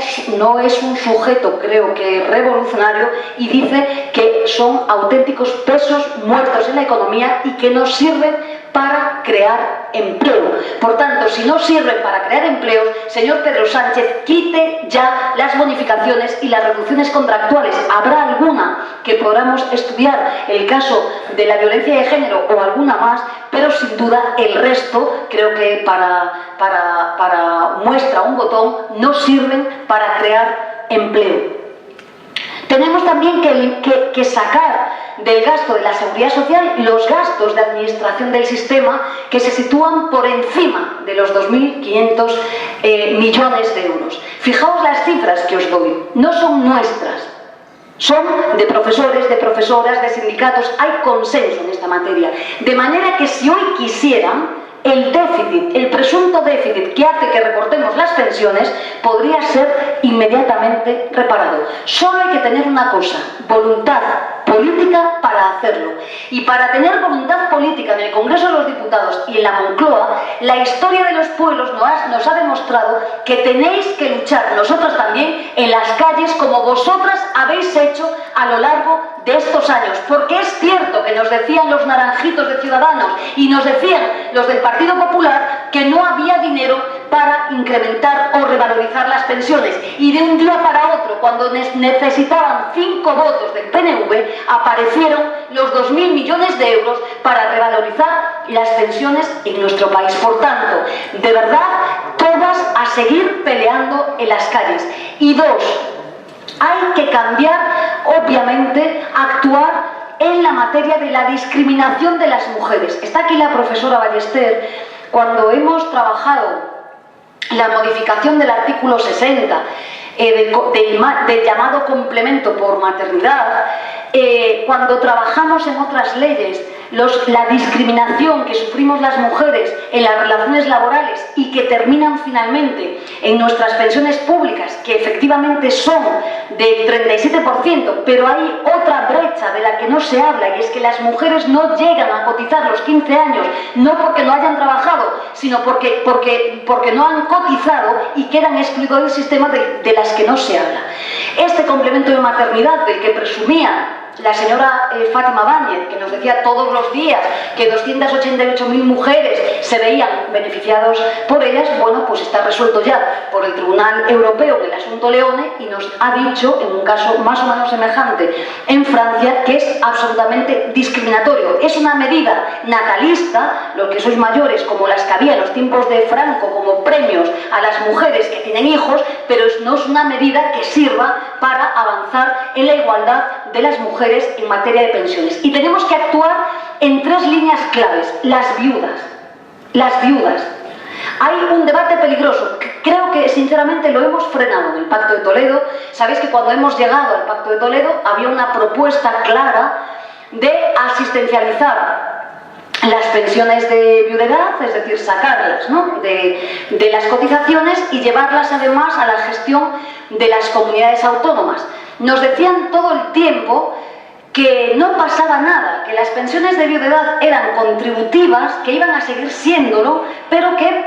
es un sujeto, creo que revolucionario, y dice que son auténticos pesos muertos en la economía y que no sirven para crear empleo. Por tanto, si no sirven para crear empleos, señor Pedro Sánchez, quite ya las bonificaciones y las reducciones contractuales. Habrá alguna que podamos estudiar, el caso de la violencia de género o alguna más, pero sin duda el resto, creo que para muestra un botón, no sirven para crear empleo. Tenemos también que sacar del gasto de la seguridad social los gastos de administración del sistema, que se sitúan por encima de los 2.500 millones de euros. Fijaos las cifras que os doy, no son nuestras, son de profesores, de profesoras, de sindicatos. Hay consenso en esta materia, de manera que si hoy quisieran, el déficit, el presunto déficit que hace que recortemos las pensiones, podría ser inmediatamente reparado. Solo hay que tener una cosa: voluntad política para hacerlo. Y para tener voluntad política en el Congreso de los Diputados y en la Moncloa, la historia de los pueblos nos ha demostrado que tenéis que luchar, nosotros también, en las calles, como vosotras habéis hecho a lo largo de estos años. Porque es cierto que nos decían los naranjitos de Ciudadanos y nos decían los del Partido Popular que no había dinero para incrementar o revalorizar las pensiones, y de un día para otro, cuando necesitaban 5 votos del PNV, aparecieron los 2.000 millones de euros para revalorizar las pensiones en nuestro país. Por tanto, de verdad, todas a seguir peleando en las calles. Y dos, hay que cambiar, obviamente, actuar en la materia de la discriminación de las mujeres. Está aquí la profesora Ballester. Cuando hemos trabajado la modificación del artículo 60 del llamado complemento por maternidad, cuando trabajamos en otras leyes la discriminación que sufrimos las mujeres en las relaciones laborales y que terminan finalmente en nuestras pensiones públicas, que efectivamente son del 37%, pero hay otra brecha de la que no se habla, y es que las mujeres no llegan a cotizar los 15 años, no porque no hayan trabajado, sino porque no han cotizado y quedan excluidos del sistema de las que no se habla. Este complemento de maternidad del que presumía la señora Fátima Báñez, que nos decía todos los días que 288.000 mujeres se veían beneficiados por ellas, bueno, pues está resuelto ya por el Tribunal Europeo en el asunto Leone, y nos ha dicho, en un caso más o menos semejante en Francia, que es absolutamente discriminatorio. Es una medida natalista, los que sois mayores, como las que había en los tiempos de Franco, como premios a las mujeres que tienen hijos, pero no es una medida que sirva para avanzar en la igualdad de las mujeres en materia de pensiones. Y tenemos que actuar en 3 líneas claves. Las viudas. Las viudas. Hay un debate peligroso. Creo que sinceramente lo hemos frenado en el Pacto de Toledo. Sabéis que cuando hemos llegado al Pacto de Toledo había una propuesta clara de asistencializar las pensiones de viudedad, es decir, sacarlas, ¿no?, de las cotizaciones y llevarlas además a la gestión de las comunidades autónomas. Nos decían todo el tiempo que no pasaba nada, que las pensiones de viudedad eran contributivas, que iban a seguir siéndolo, pero que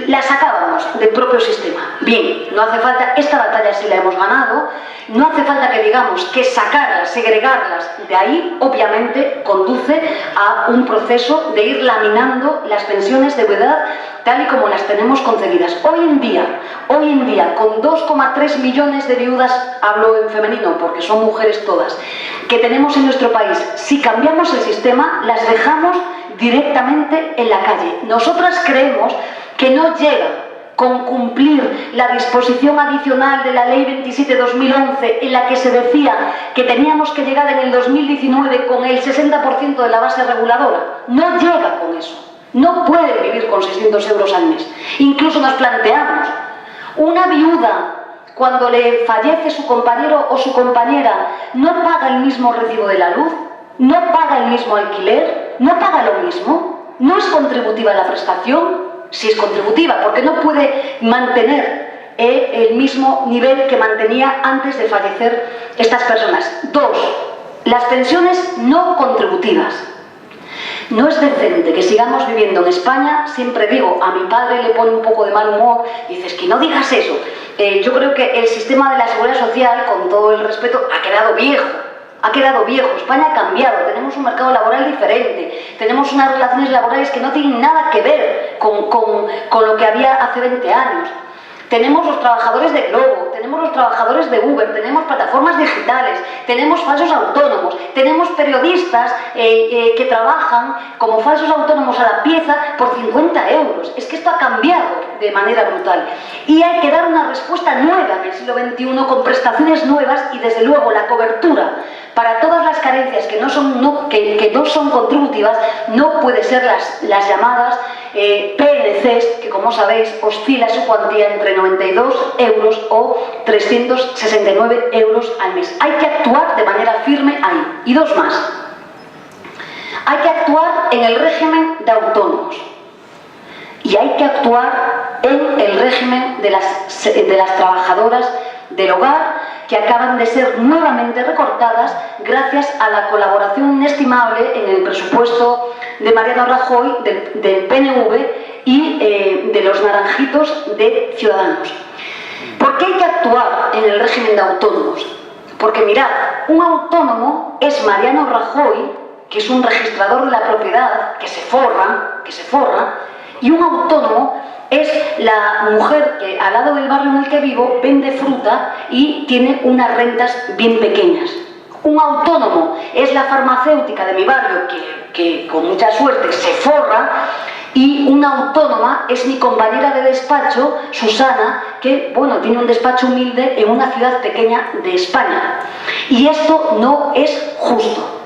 las sacábamos del propio sistema. Bien, no hace falta, esta batalla sí la hemos ganado, no hace falta que digamos que sacarlas, segregarlas de ahí, obviamente conduce a un proceso de ir laminando las pensiones de viudedad tal y como las tenemos concebidas. Hoy en día, con 2,3 millones de viudas, hablo en femenino porque son mujeres todas, que tenemos en nuestro país, si cambiamos el sistema, las dejamos directamente en la calle. Nosotras creemos que no llega con cumplir la disposición adicional de la Ley 27/2011 en la que se decía que teníamos que llegar en el 2019 con el 60% de la base reguladora. No llega con eso. No pueden vivir con 600 euros al mes. Incluso nos planteamos, una viuda, cuando le fallece su compañero o su compañera, ¿no paga el mismo recibo de la luz? ¿No paga el mismo alquiler? ¿No paga lo mismo? ¿No es contributiva la prestación? Si es contributiva, porque no puede mantener el mismo nivel que mantenía antes de fallecer estas personas. 2. Las pensiones no contributivas. No es decente que sigamos viviendo en España, siempre digo, a mi padre le pone un poco de mal humor, dices que no digas eso. Yo creo que el sistema de la seguridad social, con todo el respeto, ha quedado viejo. Ha quedado viejo, España ha cambiado, tenemos un mercado laboral diferente, tenemos unas relaciones laborales que no tienen nada que ver con lo que había hace 20 años. Tenemos los trabajadores de Globo, tenemos los trabajadores de Uber, tenemos plataformas digitales, tenemos falsos autónomos, tenemos periodistas que trabajan como falsos autónomos a la pieza por 50 euros. Es que esto ha cambiado de manera brutal. Y hay que dar una respuesta nueva en el siglo XXI con prestaciones nuevas y desde luego la cobertura para todas las carencias que no son contributivas no puede ser las llamadas PNCs, que como sabéis oscila su cuantía entre 92 euros o 369 euros al mes. Hay que actuar de manera firme ahí. Y 2 más. Hay que actuar en el régimen de autónomos. Y hay que actuar en el régimen de las trabajadoras del hogar, que acaban de ser nuevamente recortadas gracias a la colaboración inestimable en el presupuesto de Mariano Rajoy, del PNV y de los naranjitos de Ciudadanos. ¿Por qué hay que actuar en el régimen de autónomos? Porque mirad, un autónomo es Mariano Rajoy, que es un registrador de la propiedad, que se forra, y un autónomo es la mujer que al lado del barrio en el que vivo vende fruta y tiene unas rentas bien pequeñas. Un autónomo es la farmacéutica de mi barrio que con mucha suerte se forra, y una autónoma es mi compañera de despacho, Susana, que bueno, tiene un despacho humilde en una ciudad pequeña de España. Y esto no es justo.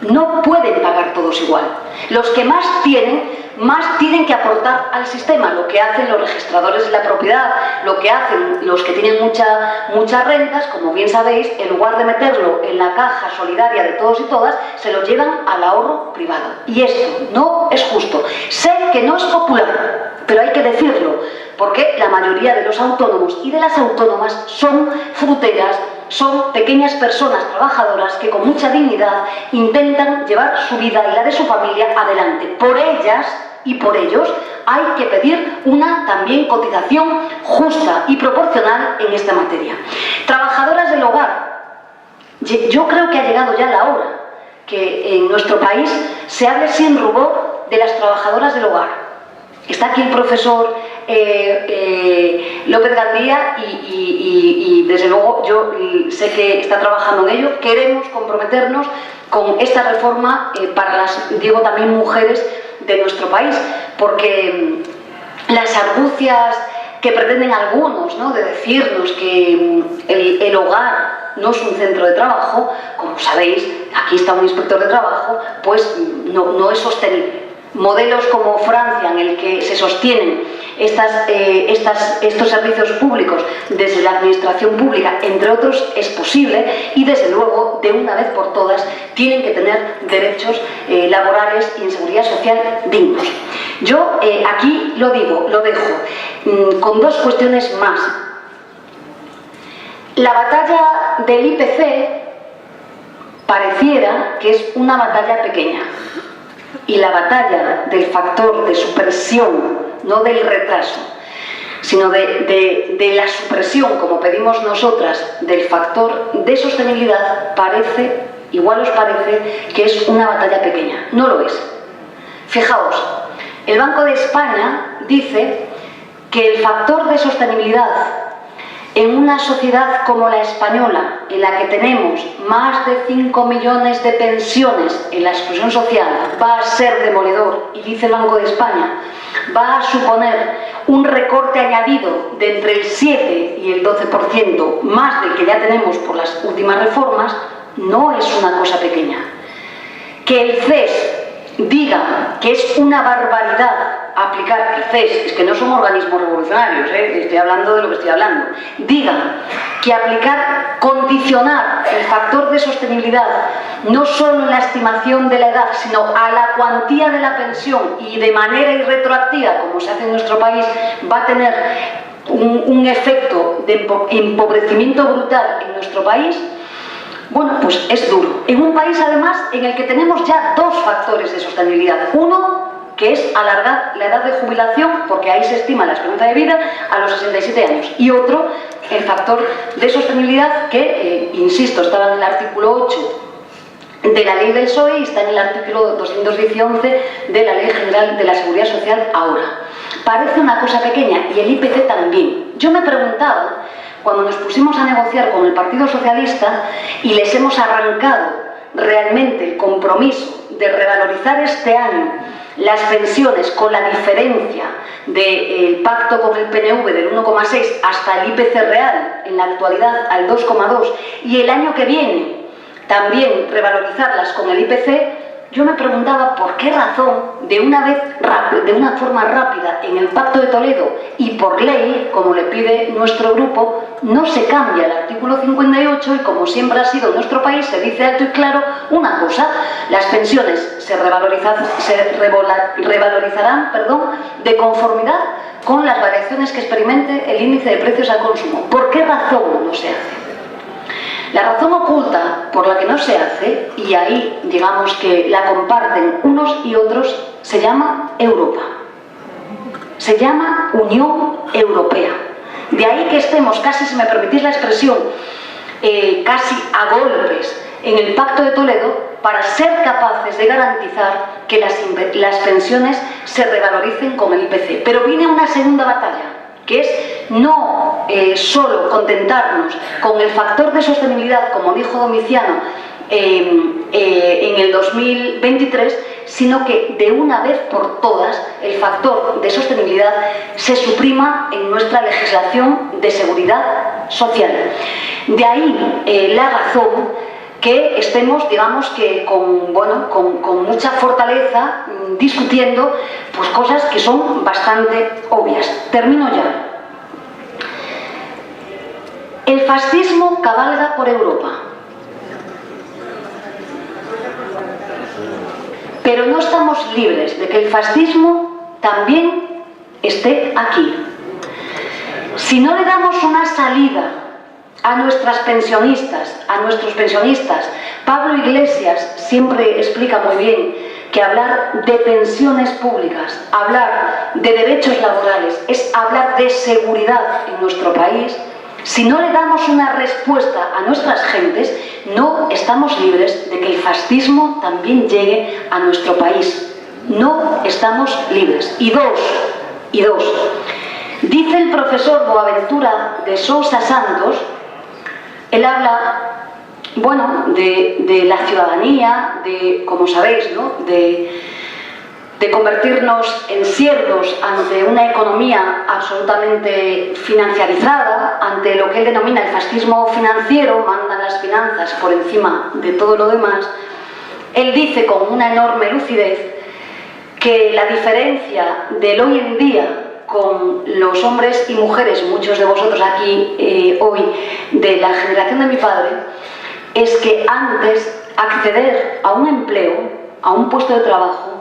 No pueden pagar todos igual. Los que más tienen más tienen que aportar al sistema, lo que hacen los registradores de la propiedad, lo que hacen los que tienen muchas rentas, como bien sabéis, en lugar de meterlo en la caja solidaria de todos y todas, se lo llevan al ahorro privado. Y esto no es justo. Sé que no es popular, pero hay que decirlo, porque la mayoría de los autónomos y de las autónomas son fruteras, son pequeñas personas trabajadoras que con mucha dignidad intentan llevar su vida y la de su familia adelante. Por ellas y por ellos hay que pedir una también cotización justa y proporcional en esta materia. Trabajadoras del hogar. Yo creo que ha llegado ya la hora que en nuestro país se hable sin rubor de las trabajadoras del hogar. Está aquí el profesor López Gandía y desde luego yo sé que está trabajando en ello. Queremos comprometernos con esta reforma para las, digo, también mujeres de nuestro país, porque las argucias que pretenden algunos, ¿no?, de decirnos que el hogar no es un centro de trabajo, como sabéis, aquí está un inspector de trabajo, pues no es sostenible. Modelos como Francia, en el que se sostienen estos servicios públicos desde la administración pública, entre otros, es posible, y desde luego, de una vez por todas, tienen que tener derechos laborales y en seguridad social dignos. Yo aquí lo digo, lo dejo, con dos cuestiones más. La batalla del IPC pareciera que es una batalla pequeña. Y la batalla del factor de supresión, no del retraso, sino de la supresión, como pedimos nosotras, del factor de sostenibilidad, parece, igual os parece, que es una batalla pequeña. No lo es. Fijaos, el Banco de España dice que el factor de sostenibilidad en una sociedad como la española, en la que tenemos más de 5 millones de pensiones en la exclusión social, va a ser demoledor, y dice el Banco de España, va a suponer un recorte añadido de entre el 7 y el 12%, más del que ya tenemos por las últimas reformas. No es una cosa pequeña. Que el CES diga que es una barbaridad aplicar el CES, es que no son organismos revolucionarios, estoy hablando de lo que estoy hablando, diga que aplicar, condicionar el factor de sostenibilidad no solo en la estimación de la edad, sino a la cuantía de la pensión y de manera irretroactiva, como se hace en nuestro país, va a tener un efecto de empobrecimiento brutal en nuestro país. Bueno, pues es duro. En un país, además, en el que tenemos ya dos factores de sostenibilidad. Uno, que es alargar la edad de jubilación, porque ahí se estima la esperanza de vida a los 67 años. Y otro, el factor de sostenibilidad que, insisto, estaba en el artículo 8 de la ley del PSOE y está en el artículo 211 de la Ley General de la Seguridad Social ahora. Parece una cosa pequeña, y el IPC también. Yo me preguntaba, cuando nos pusimos a negociar con el Partido Socialista y les hemos arrancado realmente el compromiso de revalorizar este año las pensiones con la diferencia del pacto con el PNV del 1,6 hasta el IPC real, en la actualidad al 2,2, y el año que viene también revalorizarlas con el IPC, yo me preguntaba por qué razón, de una forma rápida, en el Pacto de Toledo y por ley, como le pide nuestro grupo, no se cambia el artículo 58 y, como siempre ha sido en nuestro país, se dice alto y claro una cosa: las pensiones se revalorizarán de conformidad con las variaciones que experimente el índice de precios al consumo. ¿Por qué razón no se hace? La razón oculta por la que no se hace, y ahí digamos que la comparten unos y otros, se llama Europa. Se llama Unión Europea. De ahí que estemos casi, si me permitís la expresión, casi a golpes en el Pacto de Toledo para ser capaces de garantizar que las pensiones se revaloricen con el IPC. Pero viene una segunda batalla, que es no solo contentarnos con el factor de sostenibilidad, como dijo Domiciano, en el 2023, sino que de una vez por todas el factor de sostenibilidad se suprima en nuestra legislación de seguridad social. De ahí la razón que estemos, digamos que con mucha fortaleza discutiendo pues cosas que son bastante obvias. Termino ya. El fascismo cabalga por Europa, pero no estamos libres de que el fascismo también esté aquí. Si no le damos una salida a nuestros pensionistas, Pablo Iglesias siempre explica muy bien que hablar de pensiones públicas, hablar de derechos laborales, es hablar de seguridad en nuestro país. Si no le damos una respuesta a nuestras gentes, no estamos libres de que el fascismo también llegue a nuestro país. No estamos libres. Y dos. Dice el profesor Boaventura de Sousa Santos, él habla, de la ciudadanía, de, como sabéis, ¿no?, de convertirnos en siervos ante una economía absolutamente financiarizada, ante lo que él denomina el fascismo financiero, mandan las finanzas por encima de todo lo demás. Él dice con una enorme lucidez que la diferencia del hoy en día con los hombres y mujeres, muchos de vosotros aquí hoy, de la generación de mi padre, es que antes acceder a un empleo, a un puesto de trabajo,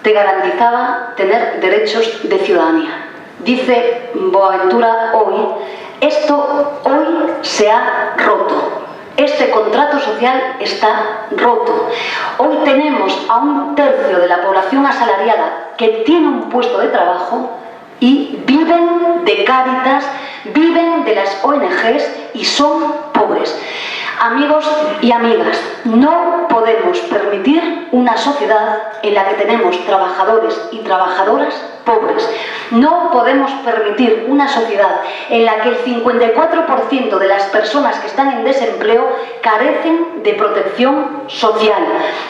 te garantizaba tener derechos de ciudadanía. Dice Boaventura hoy, esto hoy se ha roto. Este contrato social está roto. Hoy tenemos a 1/3 de la población asalariada que tiene un puesto de trabajo y viven de Cáritas, viven de las ONGs y son pobres. Amigos y amigas, no podemos permitir una sociedad en la que tenemos trabajadores y trabajadoras pobres. No podemos permitir una sociedad en la que el 54% de las personas que están en desempleo carecen de protección social.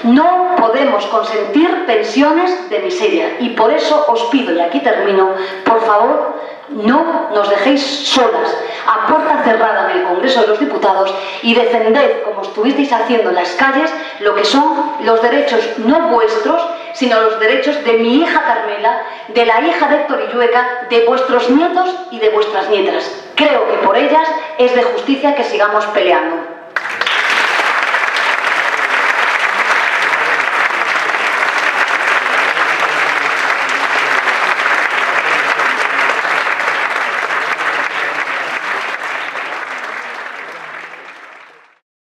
No podemos consentir pensiones de miseria. Y por eso os pido, y aquí termino, por favor, no nos dejéis solas, a puerta cerrada en el Congreso de los Diputados, y defended, como estuvisteis haciendo en las calles, lo que son los derechos no vuestros, sino los derechos de mi hija Carmela, de la hija de Héctor Illueca, de vuestros nietos y de vuestras nietas. Creo que por ellas es de justicia que sigamos peleando.